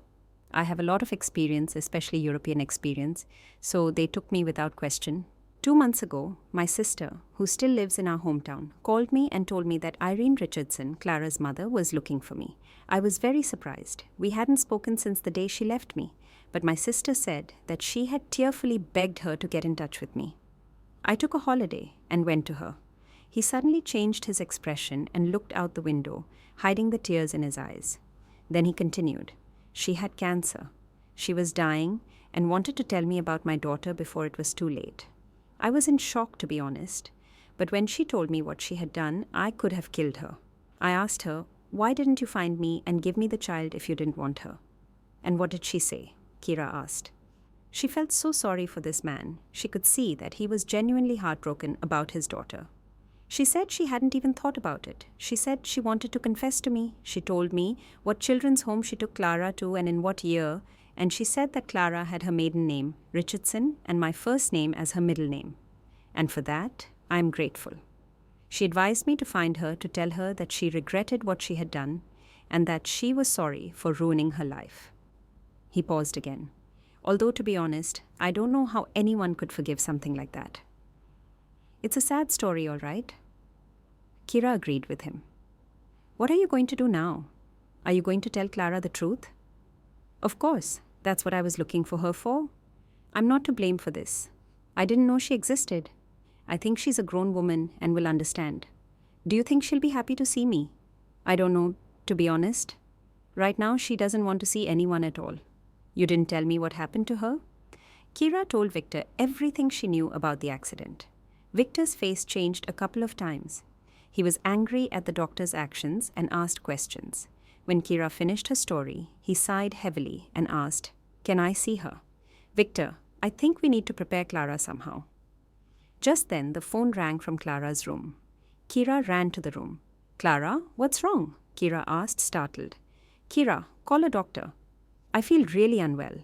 I have a lot of experience, especially European experience, so they took me without question. 2 months ago, my sister, who still lives in our hometown, called me and told me that Irene Richardson, Clara's mother, was looking for me. I was very surprised. We hadn't spoken since the day she left me, but my sister said that she had tearfully begged her to get in touch with me. I took a holiday and went to her. He suddenly changed his expression and looked out the window, hiding the tears in his eyes. Then he continued. She had cancer. She was dying and wanted to tell me about my daughter before it was too late. I was in shock, to be honest, but when she told me what she had done, I could have killed her. I asked her, "Why didn't you find me and give me the child if you didn't want her?" "And what did she say?" Kira asked. She felt so sorry for this man. She could see that he was genuinely heartbroken about his daughter. She said she hadn't even thought about it. She said she wanted to confess to me. She told me what children's home she took Clara to and in what year, and she said that Clara had her maiden name, Richardson, and my first name as her middle name. And for that, I am grateful. She advised me to find her to tell her that she regretted what she had done and that she was sorry for ruining her life. He paused again. Although, to be honest, I don't know how anyone could forgive something like that. "It's a sad story, all right." Kira agreed with him. What are you going to do now? Are you going to tell Clara the truth? Of course, that's what I was looking for her for. I'm not to blame for this. I didn't know she existed. I think she's a grown woman and will understand. Do you think she'll be happy to see me? I don't know, to be honest. Right now, she doesn't want to see anyone at all. You didn't tell me what happened to her? Kira told Victor everything she knew about the accident. Victor's face changed a couple of times. He was angry at the doctor's actions and asked questions. When Kira finished her story, he sighed heavily and asked, "Can I see her?" "Victor, I think we need to prepare Clara somehow." Just then, the phone rang from Clara's room. Kira ran to the room. "Clara, what's wrong?" Kira asked, startled. "Kira, call a doctor. I feel really unwell."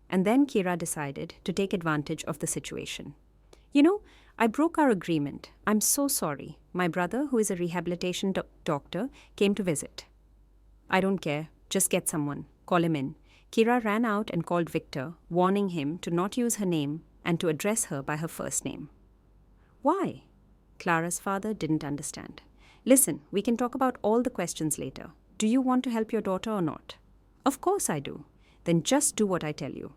And then Kira decided to take advantage of the situation. "You know, I broke our agreement. I'm so sorry. My brother, who is a rehabilitation doctor, came to visit." "I don't care. Just get someone. Call him in." Kira ran out and called Victor, warning him to not use her name and to address her by her first name. "Why?" Clara's father didn't understand. "Listen, we can talk about all the questions later. Do you want to help your daughter or not?" "Of course I do." "Then just do what I tell you."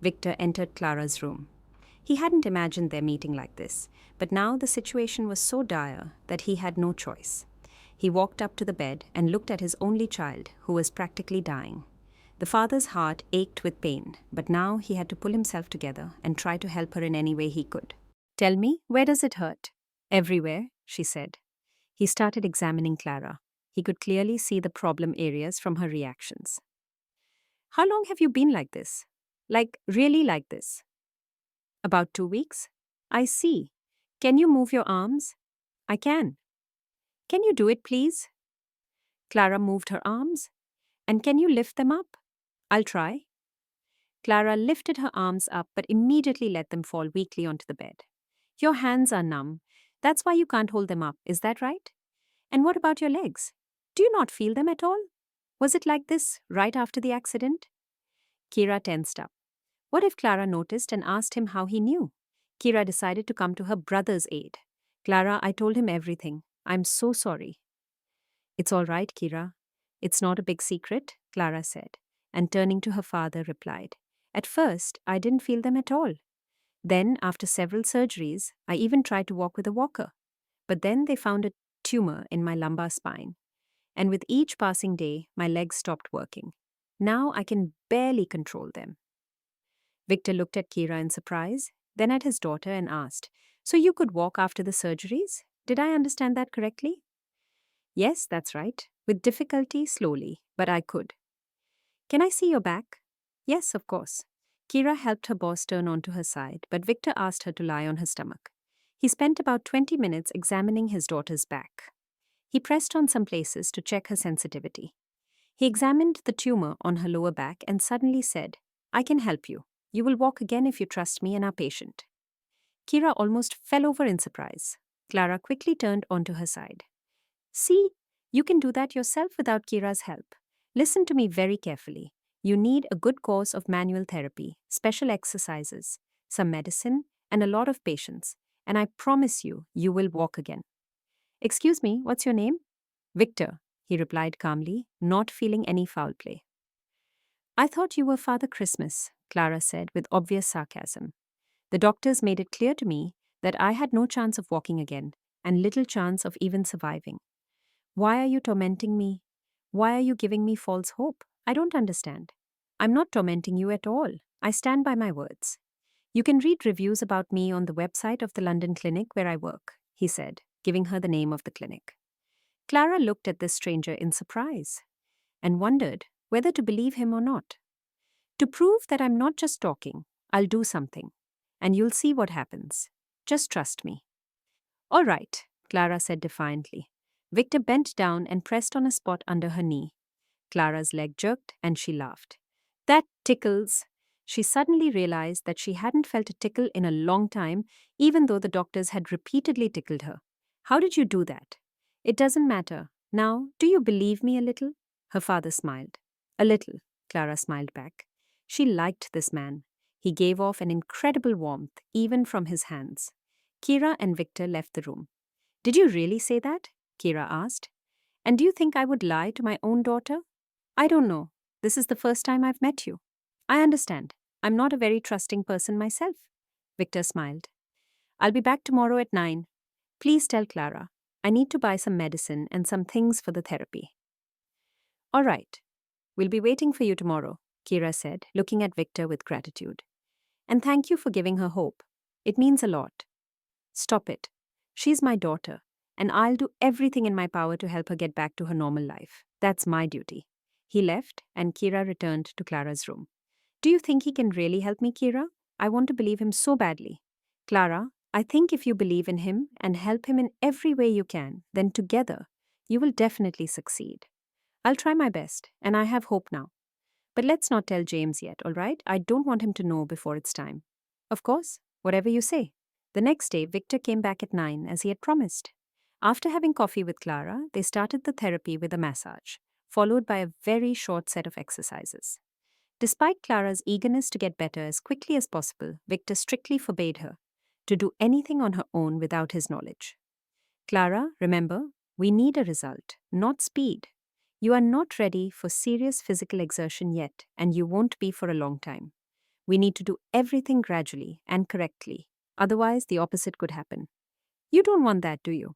Victor entered Clara's room. He hadn't imagined their meeting like this, but now the situation was so dire that he had no choice. He walked up to the bed and looked at his only child, who was practically dying. The father's heart ached with pain, but now he had to pull himself together and try to help her in any way he could. "Tell me, where does it hurt?" "Everywhere," she said. He started examining Clara. He could clearly see the problem areas from her reactions. "How long have you been like this? Like, really like this?" "About 2 weeks." "I see. Can you move your arms?" "I can." "Can you do it, please?" Clara moved her arms. "And can you lift them up?" "I'll try." Clara lifted her arms up but immediately let them fall weakly onto the bed. "Your hands are numb. That's why you can't hold them up, is that right? And what about your legs? Do you not feel them at all? Was it like this right after the accident?" Kira tensed up. What if Clara noticed and asked him how he knew? Kira decided to come to her brother's aid. "Clara, I told him everything. I'm so sorry." "It's all right, Kira. It's not a big secret," Clara said, and turning to her father replied, "At first, I didn't feel them at all. Then, after several surgeries, I even tried to walk with a walker. But then they found a tumor in my lumbar spine. And with each passing day, my legs stopped working. Now I can barely control them." Victor looked at Kira in surprise, then at his daughter and asked, "So you could walk after the surgeries? Did I understand that correctly?" "Yes, that's right. With difficulty, slowly, but I could." "Can I see your back?" "Yes, of course." Kira helped her boss turn onto her side, but Victor asked her to lie on her stomach. He spent about 20 minutes examining his daughter's back. He pressed on some places to check her sensitivity. He examined the tumor on her lower back and suddenly said, "I can help you. You will walk again if you trust me and are patient." Kira almost fell over in surprise. Clara quickly turned onto her side. "See, you can do that yourself without Kira's help. Listen to me very carefully. You need a good course of manual therapy, special exercises, some medicine, and a lot of patience. And I promise you, you will walk again." "Excuse me, what's your name?" "Victor," he replied calmly, not feeling any foul play. "I thought you were Father Christmas," Clara said with obvious sarcasm. "The doctors made it clear to me that I had no chance of walking again, and little chance of even surviving. Why are you tormenting me? Why are you giving me false hope? I don't understand." "I'm not tormenting you at all. I stand by my words. You can read reviews about me on the website of the London clinic where I work," he said, giving her the name of the clinic. Clara looked at this stranger in surprise and wondered whether to believe him or not. "To prove that I'm not just talking, I'll do something, and you'll see what happens. Just trust me." "All right," Clara said defiantly. Victor bent down and pressed on a spot under her knee. Clara's leg jerked and she laughed. "That tickles." She suddenly realized that she hadn't felt a tickle in a long time, even though the doctors had repeatedly tickled her. "How did you do that?" "It doesn't matter. Now, do you believe me a little?" Her father smiled. "A little," Clara smiled back. She liked this man. He gave off an incredible warmth, even from his hands. Kira and Victor left the room. "Did you really say that?" Kira asked. And do you think I would lie to my own daughter? I don't know. This is the first time I've met you. I understand. I'm not a very trusting person myself. Victor smiled. I'll be back tomorrow at 9. Please tell Clara. I need to buy some medicine and some things for the therapy. All right. We'll be waiting for you tomorrow, Kira said, looking at Victor with gratitude. And thank you for giving her hope. It means a lot. Stop it. She's my daughter, and I'll do everything in my power to help her get back to her normal life. That's my duty. He left, and Kira returned to Clara's room. Do you think he can really help me, Kira? I want to believe him so badly. Clara, I think if you believe in him and help him in every way you can, then together, you will definitely succeed. I'll try my best, and I have hope now. But let's not tell James yet, all right? I don't want him to know before it's time. Of course, whatever you say. The next day, Victor came back at 9 as he had promised. After having coffee with Clara, they started the therapy with a massage, followed by a very short set of exercises. Despite Clara's eagerness to get better as quickly as possible, Victor strictly forbade her to do anything on her own without his knowledge. Clara, remember, we need a result, not speed. You are not ready for serious physical exertion yet, and you won't be for a long time. We need to do everything gradually and correctly. Otherwise, the opposite could happen. You don't want that, do you?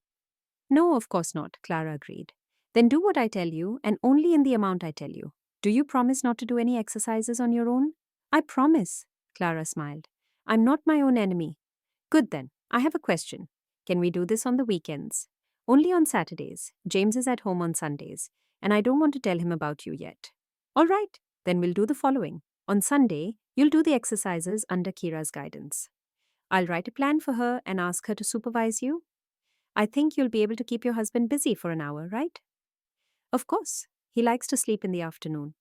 No, of course not, Clara agreed. Then do what I tell you, and only in the amount I tell you. Do you promise not to do any exercises on your own? I promise, Clara smiled. I'm not my own enemy. Good then, I have a question. Can we do this on the weekends? Only on Saturdays. James is at home on Sundays, and I don't want to tell him about you yet. All right, then we'll do the following. On Sunday, you'll do the exercises under Kira's guidance. I'll write a plan for her and ask her to supervise you. I think you'll be able to keep your husband busy for an hour, right? Of course. He likes to sleep in the afternoon.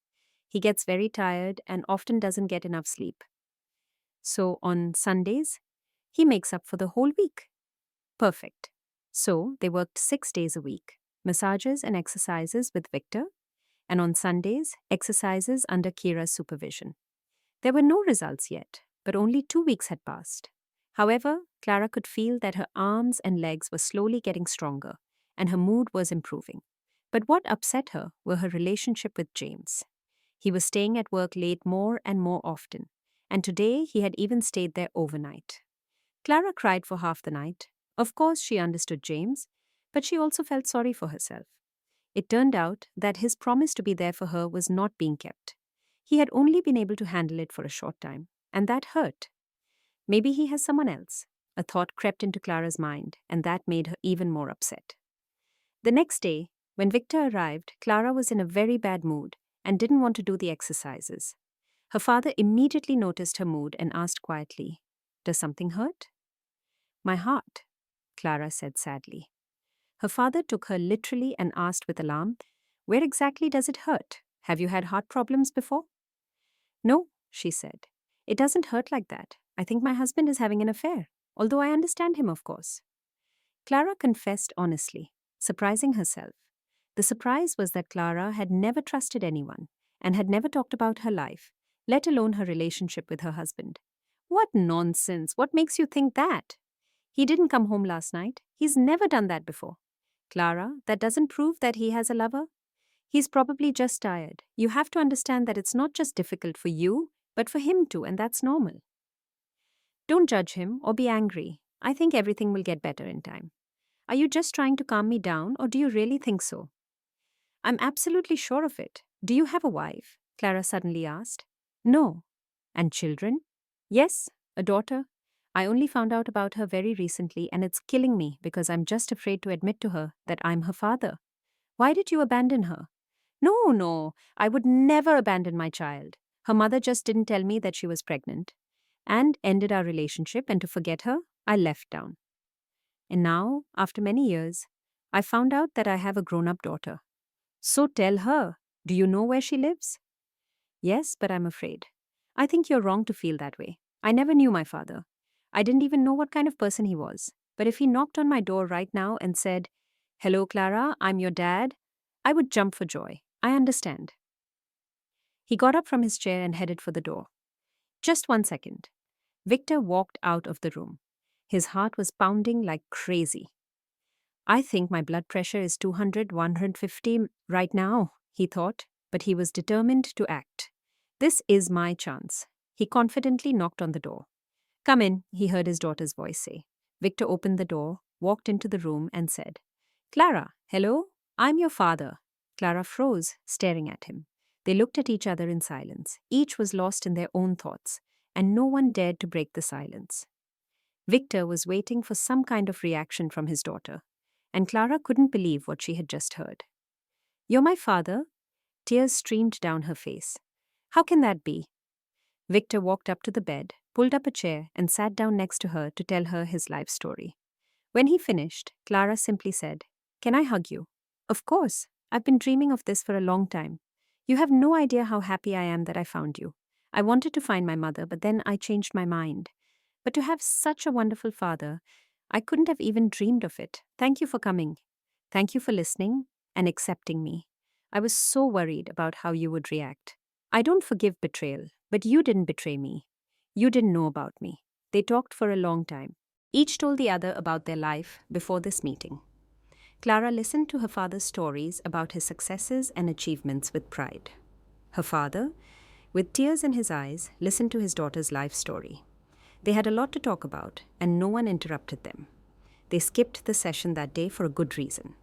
He gets very tired and often doesn't get enough sleep. So on Sundays, he makes up for the whole week. Perfect. So they worked 6 days a week, massages and exercises with Victor, and on Sundays, exercises under Kira's supervision. There were no results yet, but only 2 weeks had passed. However, Clara could feel that her arms and legs were slowly getting stronger, and her mood was improving. But what upset her were her relationship with James. He was staying at work late more and more often, and today he had even stayed there overnight. Clara cried for half the night. Of course, she understood James, but she also felt sorry for herself. It turned out that his promise to be there for her was not being kept. He had only been able to handle it for a short time, and that hurt. Maybe he has someone else. A thought crept into Clara's mind, and that made her even more upset. The next day, when Victor arrived, Clara was in a very bad mood and didn't want to do the exercises. Her father immediately noticed her mood and asked quietly, "Does something hurt?" "My heart," Clara said sadly. Her father took her literally and asked with alarm, "Where exactly does it hurt? Have you had heart problems before?" "No," she said. "It doesn't hurt like that. I think my husband is having an affair, although I understand him, of course." Clara confessed honestly, surprising herself. The surprise was that Clara had never trusted anyone and had never talked about her life, let alone her relationship with her husband. "What nonsense! What makes you think that? He didn't come home last night. He's never done that before." "Clara, that doesn't prove that he has a lover. He's probably just tired. You have to understand that it's not just difficult for you, but for him too, and that's normal. Don't judge him or be angry. I think everything will get better in time. Are you just trying to calm me down, or do you really think so?" "I'm absolutely sure of it. Do you have a wife?" Clara suddenly asked. "No." "And children?" "Yes, a daughter. I only found out about her very recently, and it's killing me because I'm just afraid to admit to her that I'm her father." "Why did you abandon her?" No, I would never abandon my child. Her mother just didn't tell me that she was pregnant and ended our relationship, and to forget her, I left town. And now, after many years, I found out that I have a grown-up daughter. So tell her. Do you know where she lives?" "Yes, but I'm afraid. I think you're wrong to feel that way. I never knew my father. I didn't even know what kind of person he was. But if he knocked on my door right now and said, 'Hello, Clara, I'm your dad,' I would jump for joy. I understand." He got up from his chair and headed for the door. "Just 1 second." Victor walked out of the room. His heart was pounding like crazy. I think my blood pressure is 200, 150 right now, he thought, but he was determined to act. This is my chance. He confidently knocked on the door. Come in, he heard his daughter's voice say. Victor opened the door, walked into the room, and said, Clara, hello? I'm your father. Clara froze, staring at him. They looked at each other in silence. Each was lost in their own thoughts, and no one dared to break the silence. Victor was waiting for some kind of reaction from his daughter, and Clara couldn't believe what she had just heard. You're my father? Tears streamed down her face. How can that be? Victor walked up to the bed, pulled up a chair, and sat down next to her to tell her his life story. When he finished, Clara simply said, Can I hug you? Of course. I've been dreaming of this for a long time. You have no idea how happy I am that I found you. I wanted to find my mother, but then I changed my mind. But to have such a wonderful father, I couldn't have even dreamed of it. Thank you for coming. Thank you for listening and accepting me. I was so worried about how you would react. I don't forgive betrayal, but you didn't betray me. You didn't know about me. They talked for a long time. Each told the other about their life before this meeting. Clara listened to her father's stories about his successes and achievements with pride. Her father, with tears in his eyes, listened to his daughter's life story. They had a lot to talk about, and no one interrupted them. They skipped the session that day for a good reason.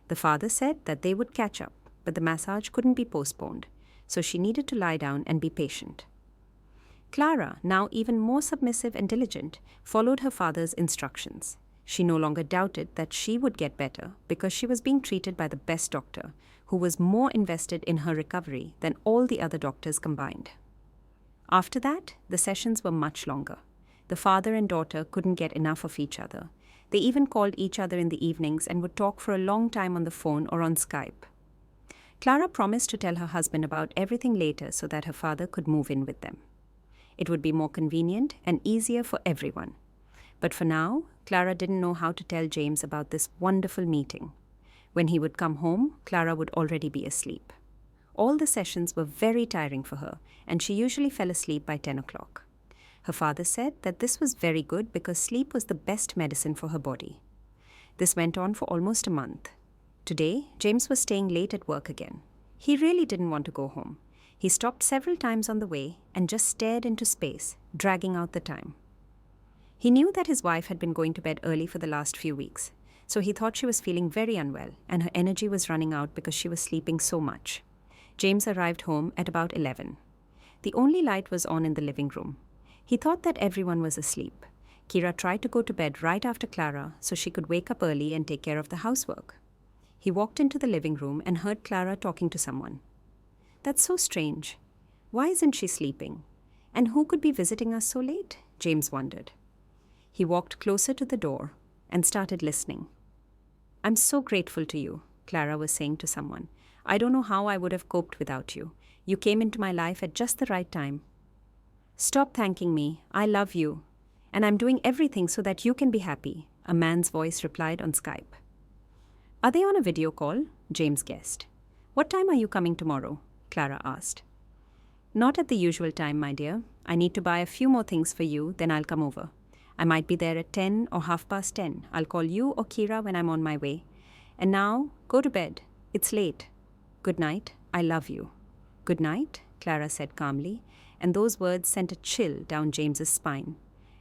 The father said that they would catch up, but the massage couldn't be postponed, so she needed to lie down and be patient. Clara, now even more submissive and diligent, followed her father's instructions. She no longer doubted that she would get better because she was being treated by the best doctor, who was more invested in her recovery than all the other doctors combined. After that, the sessions were much longer. The father and daughter couldn't get enough of each other. They even called each other in the evenings and would talk for a long time on the phone or on Skype. Clara promised to tell her husband about everything later so that her father could move in with them. It would be more convenient and easier for everyone. But for now, Clara didn't know how to tell James about this wonderful meeting. When he would come home, Clara would already be asleep. All the sessions were very tiring for her, and she usually fell asleep by 10 o'clock. Her father said that this was very good because sleep was the best medicine for her body. This went on for almost a month. Today, James was staying late at work again. He really didn't want to go home. He stopped several times on the way and just stared into space, dragging out the time. He knew that his wife had been going to bed early for the last few weeks, so he thought she was feeling very unwell and her energy was running out because she was sleeping so much. James arrived home at about 11. The only light was on in the living room. He thought that everyone was asleep. Kira tried to go to bed right after Clara so she could wake up early and take care of the housework. He walked into the living room and heard Clara talking to someone. That's so strange. Why isn't she sleeping? And who could be visiting us so late? James wondered. He walked closer to the door and started listening. I'm so grateful to you, Clara was saying to someone. I don't know how I would have coped without you. You came into my life at just the right time. Stop thanking me. I love you. And I'm doing everything so that you can be happy, a man's voice replied on Skype. Are they on a video call? James guessed. What time are you coming tomorrow? Clara asked. Not at the usual time, my dear. I need to buy a few more things for you, then I'll come over. I might be there at 10 or 10:30. I'll call you or Kira when I'm on my way. And now, go to bed. It's late. Good night. I love you. Good night, Clara said calmly, and those words sent a chill down James's spine.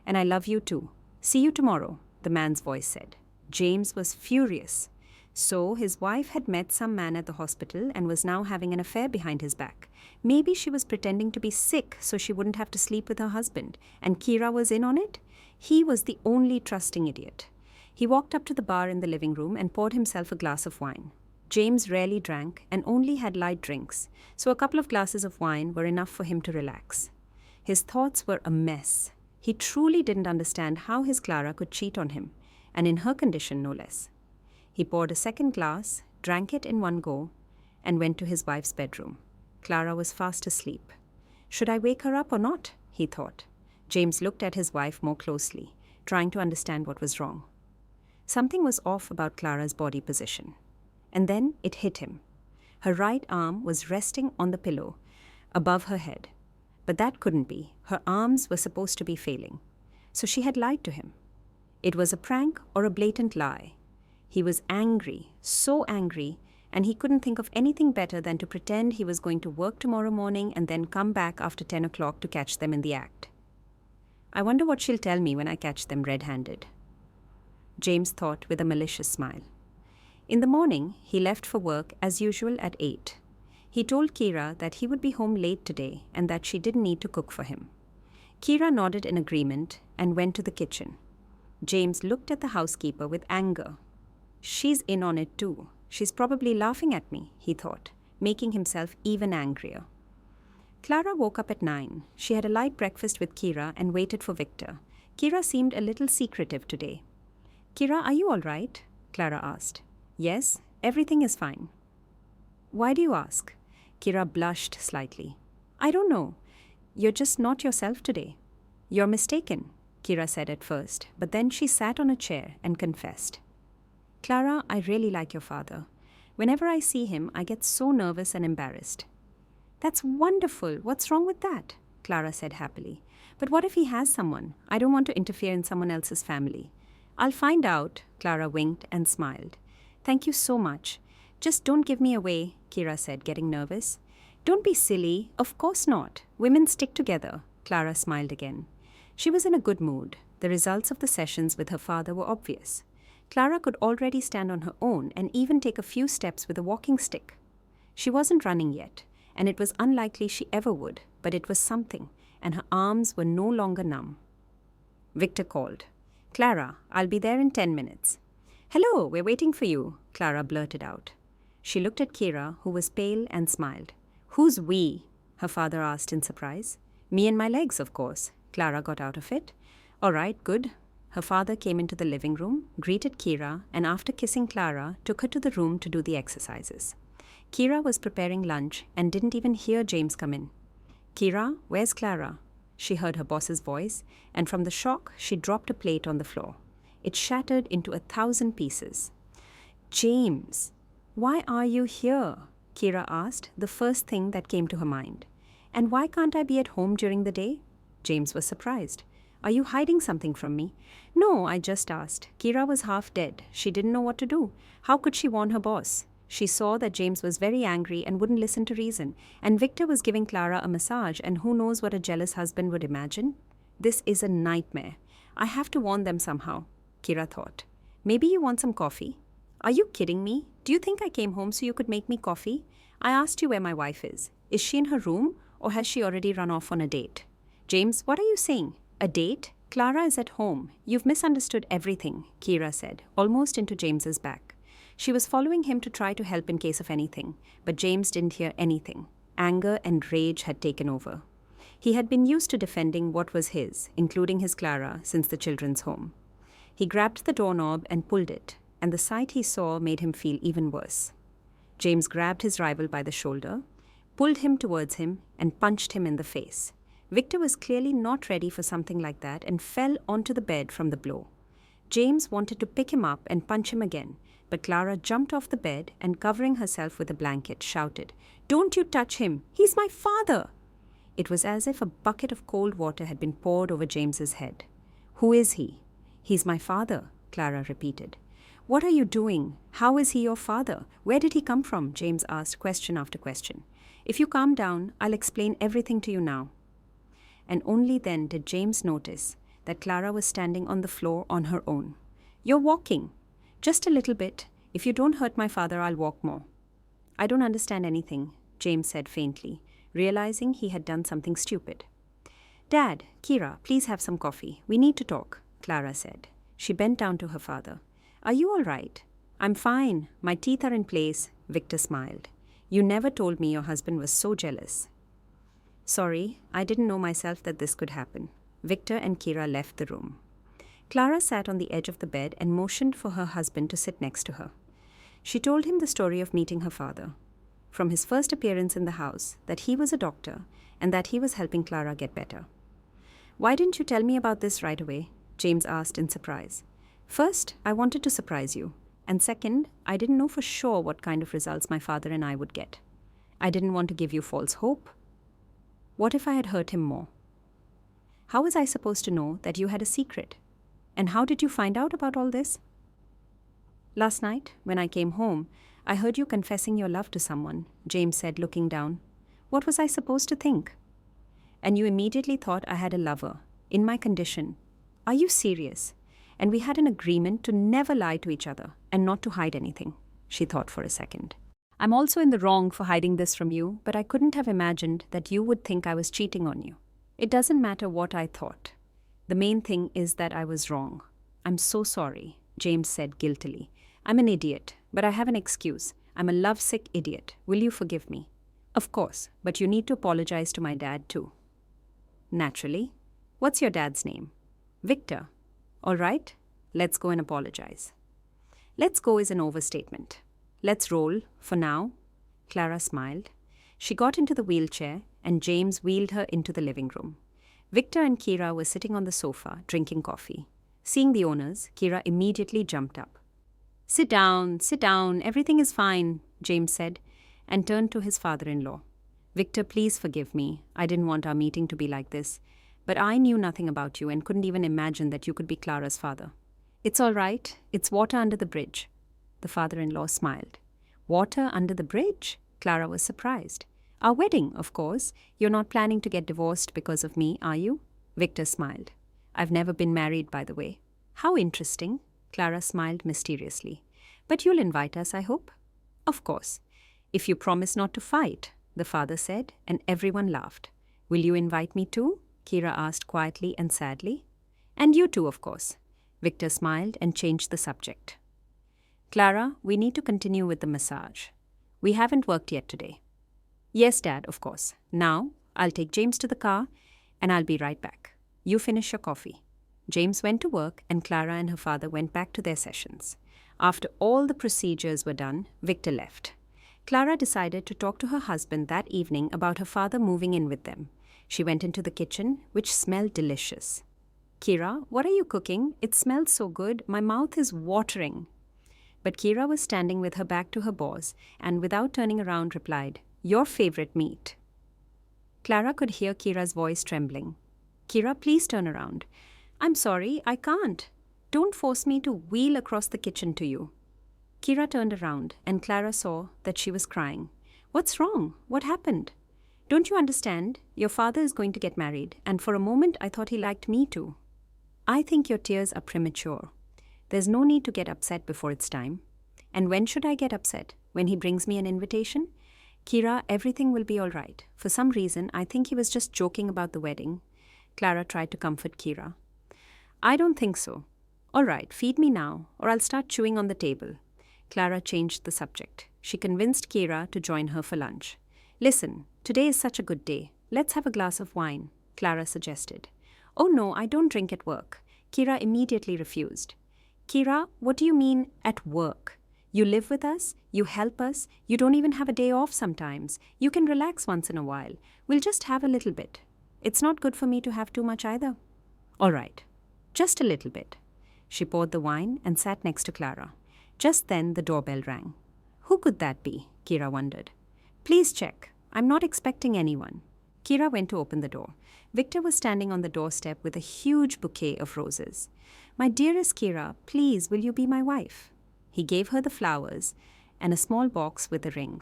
And I love you too. See you tomorrow, the man's voice said. James was furious. So his wife had met some man at the hospital and was now having an affair behind his back. Maybe she was pretending to be sick so she wouldn't have to sleep with her husband, and Kira was in on it? He was the only trusting idiot. He walked up to the bar in the living room and poured himself a glass of wine. James rarely drank and only had light drinks, so a couple of glasses of wine were enough for him to relax. His thoughts were a mess. He truly didn't understand how his Clara could cheat on him, and in her condition no less. He poured a second glass, drank it in one go, and went to his wife's bedroom. Clara was fast asleep. Should I wake her up or not? He thought. James looked at his wife more closely, trying to understand what was wrong. Something was off about Clara's body position. And then it hit him. Her right arm was resting on the pillow, above her head. But that couldn't be. Her arms were supposed to be failing. So she had lied to him. It was a prank or a blatant lie. He was angry, so angry, and he couldn't think of anything better than to pretend he was going to work tomorrow morning and then come back after 10 o'clock to catch them in the act. I wonder what she'll tell me when I catch them red-handed, James thought with a malicious smile. In the morning, he left for work as usual at 8. He told Kira that he would be home late today and that she didn't need to cook for him. Kira nodded in agreement and went to the kitchen. James looked at the housekeeper with anger. She's in on it too. She's probably laughing at me, he thought, making himself even angrier. Clara woke up at 9. She had a light breakfast with Kira and waited for Victor. Kira seemed a little secretive today. Kira, are you all right? Clara asked. Yes, everything is fine. Why do you ask? Kira blushed slightly. I don't know. You're just not yourself today. You're mistaken, Kira said at first, but then she sat on a chair and confessed. Clara, I really like your father. Whenever I see him, I get so nervous and embarrassed. That's wonderful. What's wrong with that? Clara said happily. But what if he has someone? I don't want to interfere in someone else's family. I'll find out, Clara winked and smiled. Thank you so much. Just don't give me away, Kira said, getting nervous. Don't be silly. Of course not. Women stick together, Clara smiled again. She was in a good mood. The results of the sessions with her father were obvious. Clara could already stand on her own and even take a few steps with a walking stick. She wasn't running yet, and it was unlikely she ever would, but it was something, and her arms were no longer numb. Victor called. Clara, I'll be there in 10 minutes. Hello, we're waiting for you, Clara blurted out. She looked at Kira, who was pale, and smiled. Who's we? Her father asked in surprise. Me and my legs, of course. Clara got out of it. All right, good. Her father came into the living room, greeted Kira, and after kissing Clara, took her to the room to do the exercises. Kira was preparing lunch and didn't even hear James come in. Kira, where's Clara? She heard her boss's voice, and from the shock, she dropped a plate on the floor. It shattered into 1,000 pieces. James, why are you here? Kira asked, the first thing that came to her mind. And why can't I be at home during the day? James was surprised. Are you hiding something from me? No, I just asked. Kira was half dead. She didn't know what to do. How could she warn her boss? She saw that James was very angry and wouldn't listen to reason, and Victor was giving Clara a massage, and who knows what a jealous husband would imagine? This is a nightmare. I have to warn them somehow, Kira thought. Maybe you want some coffee? Are you kidding me? Do you think I came home so you could make me coffee? I asked you where my wife is. Is she in her room, or has she already run off on a date? James, what are you saying? A date? Clara is at home. You've misunderstood everything, Kira said, almost into James's back. She was following him to try to help in case of anything, but James didn't hear anything. Anger and rage had taken over. He had been used to defending what was his, including his Clara, since the children's home. He grabbed the doorknob and pulled it, and the sight he saw made him feel even worse. James grabbed his rival by the shoulder, pulled him towards him, and punched him in the face. Victor was clearly not ready for something like that and fell onto the bed from the blow. James wanted to pick him up and punch him again, but Clara jumped off the bed and, covering herself with a blanket, shouted, "Don't you touch him! He's my father!" It was as if a bucket of cold water had been poured over James's head. "Who is he?" "He's my father," Clara repeated. "What are you doing? How is he your father? Where did he come from?" James asked question after question. "If you calm down, I'll explain everything to you now." And only then did James notice that Clara was standing on the floor on her own. "You're walking." "Just a little bit. If you don't hurt my father, I'll walk more." "I don't understand anything," James said faintly, realizing he had done something stupid. "Dad, Kira, please have some coffee. We need to talk," Clara said. She bent down to her father. "Are you all right?" "I'm fine. My teeth are in place," Victor smiled. "You never told me your husband was so jealous." "Sorry, I didn't know myself that this could happen." Victor and Kira left the room. Clara sat on the edge of the bed and motioned for her husband to sit next to her. She told him the story of meeting her father, from his first appearance in the house, that he was a doctor and that he was helping Clara get better. "Why didn't you tell me about this right away?" James asked in surprise. "First, I wanted to surprise you, and second, I didn't know for sure what kind of results my father and I would get. I didn't want to give you false hope. What if I had hurt him more? How was I supposed to know that you had a secret? And how did you find out about all this?" Last night, when I came home, I heard you confessing your love to someone, James said, looking down. What was I supposed to think? And you immediately thought I had a lover, in my condition. Are you serious? And we had an agreement to never lie to each other and not to hide anything. She thought for a second. I'm also in the wrong for hiding this from you, but I couldn't have imagined that you would think I was cheating on you. It doesn't matter what I thought. The main thing is that I was wrong. I'm so sorry, James said guiltily. I'm an idiot, but I have an excuse. I'm a lovesick idiot. Will you forgive me? Of course, but you need to apologize to my dad too. Naturally. What's your dad's name? Victor. All right, let's go and apologize. Let's go is an overstatement. Let's roll, for now. Clara smiled. She got into the wheelchair, and James wheeled her into the living room. Victor and Kira were sitting on the sofa, drinking coffee. Seeing the owners, Kira immediately jumped up. Sit down, everything is fine, James said, and turned to his father-in-law. Victor, please forgive me. I didn't want our meeting to be like this. But I knew nothing about you and couldn't even imagine that you could be Clara's father. It's all right. It's water under the bridge. The father-in-law smiled. Water under the bridge? Clara was surprised. Our wedding, of course. You're not planning to get divorced because of me, are you? Victor smiled. I've never been married, by the way. How interesting. Clara smiled mysteriously. But you'll invite us, I hope? Of course. If you promise not to fight, the father said, and everyone laughed. Will you invite me too? Kira asked quietly and sadly. And you too, of course. Victor smiled and changed the subject. Clara, we need to continue with the massage. We haven't worked yet today. Yes, Dad, of course. Now, I'll take James to the car, and I'll be right back. You finish your coffee. James went to work, and Clara and her father went back to their sessions. After all the procedures were done, Victor left. Clara decided to talk to her husband that evening about her father moving in with them. She went into the kitchen, which smelled delicious. Kira, what are you cooking? It smells so good. My mouth is watering. But Kira was standing with her back to her boss and without turning around replied, Your favorite meat. Clara could hear Kira's voice trembling. Kira, please turn around. I'm sorry, I can't. Don't force me to wheel across the kitchen to you. Kira turned around and Clara saw that she was crying. What's wrong? What happened? Don't you understand? Your father is going to get married, and for a moment I thought he liked me too. I think your tears are premature. There's no need to get upset before it's time. And when should I get upset? When he brings me an invitation? Kira, everything will be all right. For some reason, I think he was just joking about the wedding. Clara tried to comfort Kira. I don't think so. All right, feed me now, or I'll start chewing on the table. Clara changed the subject. She convinced Kira to join her for lunch. Listen, today is such a good day. Let's have a glass of wine, Clara suggested. Oh no, I don't drink at work. Kira immediately refused. Kira, what do you mean at work? You live with us, you help us, you don't even have a day off sometimes. You can relax once in a while. We'll just have a little bit. It's not good for me to have too much either. All right, just a little bit. She poured the wine and sat next to Clara. Just then the doorbell rang. Who could that be? Kira wondered. Please check. I'm not expecting anyone. Kira went to open the door. Victor was standing on the doorstep with a huge bouquet of roses. My dearest Kira, please, will you be my wife? He gave her the flowers and a small box with a ring.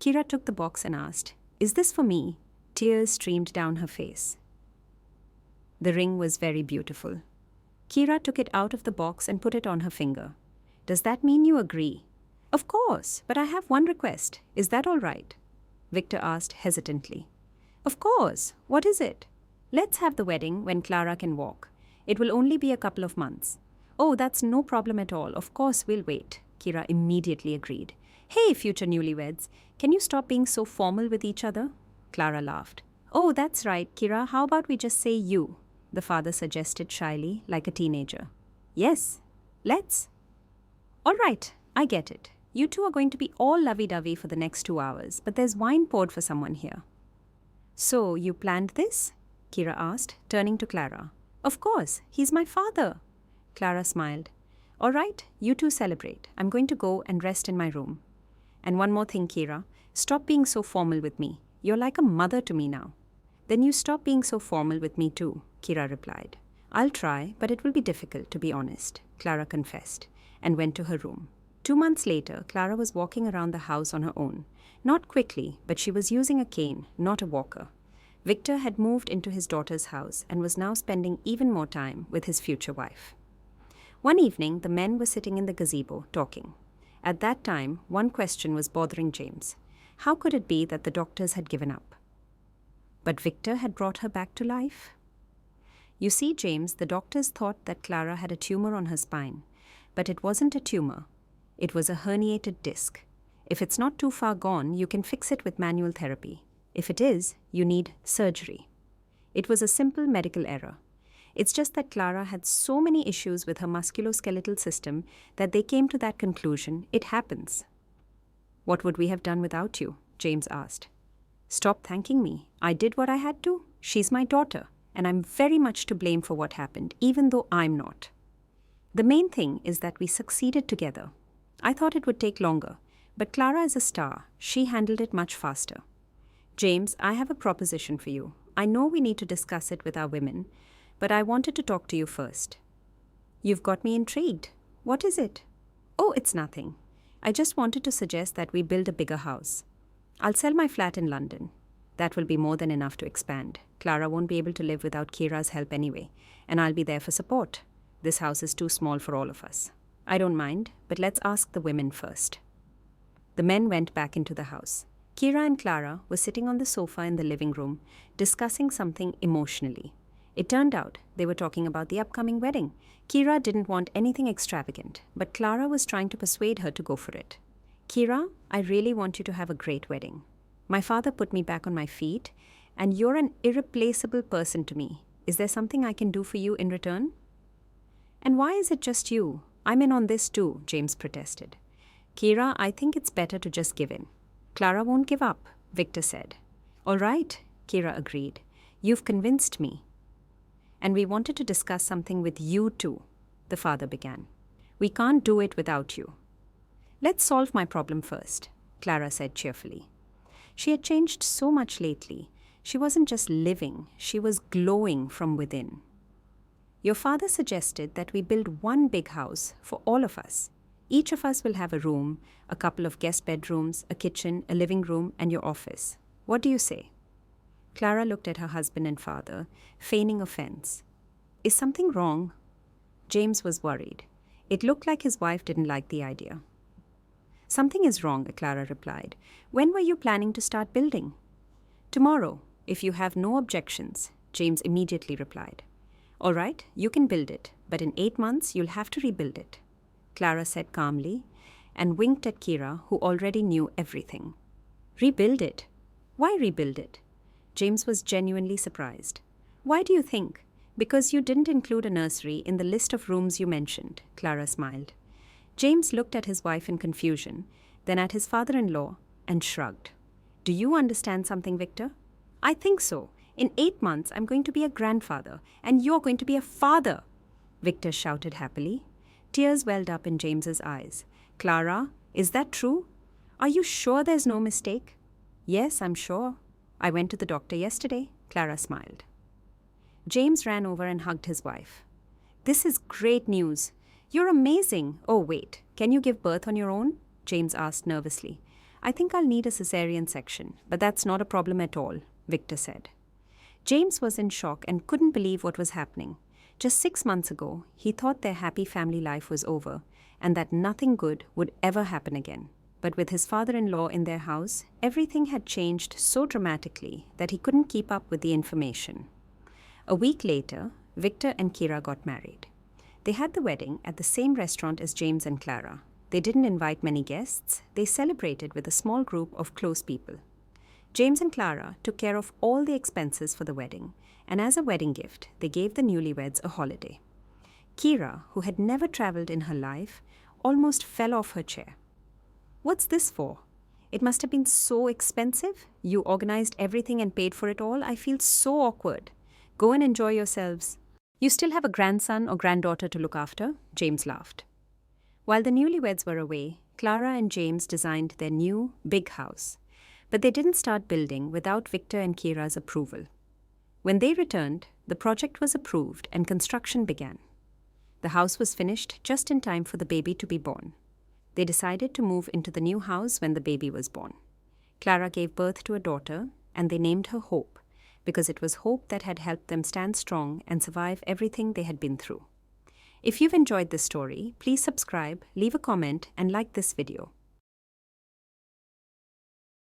Kira took the box and asked, Is this for me? Tears streamed down her face. The ring was very beautiful. Kira took it out of the box and put it on her finger. Does that mean you agree? Of course, but I have one request. Is that all right? Victor asked hesitantly. Of course. What is it? Let's have the wedding when Clara can walk. It will only be a couple of months. Oh, that's no problem at all. Of course, we'll wait. Kira immediately agreed. Hey, future newlyweds, can you stop being so formal with each other? Clara laughed. Oh, that's right, Kira. How about we just say you? The father suggested shyly, like a teenager. Yes, let's. All right, I get it. You two are going to be all lovey-dovey for the next 2 hours, but there's wine poured for someone here. So, you planned this? Kira asked, turning to Clara. Of course, he's my father. Clara smiled. All right, you two celebrate. I'm going to go and rest in my room. And one more thing, Kira. Stop being so formal with me. You're like a mother to me now. Then you stop being so formal with me too, Kira replied. I'll try, but it will be difficult, to be honest, Clara confessed, and went to her room. 2 months later, Clara was walking around the house on her own. Not quickly, but she was using a cane, not a walker. Victor had moved into his daughter's house and was now spending even more time with his future wife. One evening, the men were sitting in the gazebo, talking. At that time, one question was bothering James. How could it be that the doctors had given up? But Victor had brought her back to life? You see, James, the doctors thought that Clara had a tumor on her spine. But it wasn't a tumor. It was a herniated disc. If it's not too far gone, you can fix it with manual therapy. If it is, you need surgery. It was a simple medical error. It's just that Clara had so many issues with her musculoskeletal system that they came to that conclusion. It happens. What would we have done without you? James asked. Stop thanking me. I did what I had to. She's my daughter, and I'm very much to blame for what happened, even though I'm not. The main thing is that we succeeded together. I thought it would take longer, but Clara is a star. She handled it much faster. James, I have a proposition for you. I know we need to discuss it with our women, but I wanted to talk to you first. You've got me intrigued. What is it? Oh, it's nothing. I just wanted to suggest that we build a bigger house. I'll sell my flat in London. That will be more than enough to expand. Clara won't be able to live without Kira's help anyway, and I'll be there for support. This house is too small for all of us. I don't mind, but let's ask the women first. The men went back into the house. Kira and Clara were sitting on the sofa in the living room, discussing something emotionally. It turned out they were talking about the upcoming wedding. Kira didn't want anything extravagant, but Clara was trying to persuade her to go for it. Kira, I really want you to have a great wedding. My father put me back on my feet, and you're an irreplaceable person to me. Is there something I can do for you in return? And why is it just you? I'm in on this too, James protested. Kira, I think it's better to just give in. Clara won't give up, Victor said. All right, Kira agreed. You've convinced me. And we wanted to discuss something with you too, the father began. We can't do it without you. Let's solve my problem first, Clara said cheerfully. She had changed so much lately. She wasn't just living, she was glowing from within. Your father suggested that we build one big house for all of us. Each of us will have a room, a couple of guest bedrooms, a kitchen, a living room, and your office. What do you say? Clara looked at her husband and father, feigning offense. Is something wrong? James was worried. It looked like his wife didn't like the idea. Something is wrong, Clara replied. When were you planning to start building? Tomorrow, if you have no objections, James immediately replied. All right, you can build it, but in 8 months you'll have to rebuild it, Clara said calmly, and winked at Kira, who already knew everything. Rebuild it? Why rebuild it? James was genuinely surprised. Why do you think? Because you didn't include a nursery in the list of rooms you mentioned, Clara smiled. James looked at his wife in confusion, then at his father-in-law, and shrugged. Do you understand something, Victor? I think so. In 8 months, I'm going to be a grandfather, and you're going to be a father, Victor shouted happily. Tears welled up in James's eyes. Clara, is that true? Are you sure there's no mistake? Yes, I'm sure. I went to the doctor yesterday, Clara smiled. James ran over and hugged his wife. This is great news. You're amazing. Oh, wait, can you give birth on your own? James asked nervously. I think I'll need a cesarean section, but that's not a problem at all, Victor said. James was in shock and couldn't believe what was happening. Just 6 months ago, he thought their happy family life was over and that nothing good would ever happen again. But with his father-in-law in their house, everything had changed so dramatically that he couldn't keep up with the information. A week later, Victor and Kira got married. They had the wedding at the same restaurant as James and Clara. They didn't invite many guests. They celebrated with a small group of close people. James and Clara took care of all the expenses for the wedding, and as a wedding gift, they gave the newlyweds a holiday. Kira, who had never traveled in her life, almost fell off her chair. What's this for? It must have been so expensive. You organized everything and paid for it all. I feel so awkward. Go and enjoy yourselves. You still have a grandson or granddaughter to look after, James laughed. While the newlyweds were away, Clara and James designed their new, big house. But they didn't start building without Victor and Kira's approval. When they returned, the project was approved and construction began. The house was finished just in time for the baby to be born. They decided to move into the new house when the baby was born. Clara gave birth to a daughter, and they named her Hope, because it was hope that had helped them stand strong and survive everything they had been through. If you've enjoyed this story, please subscribe, leave a comment, and like this video.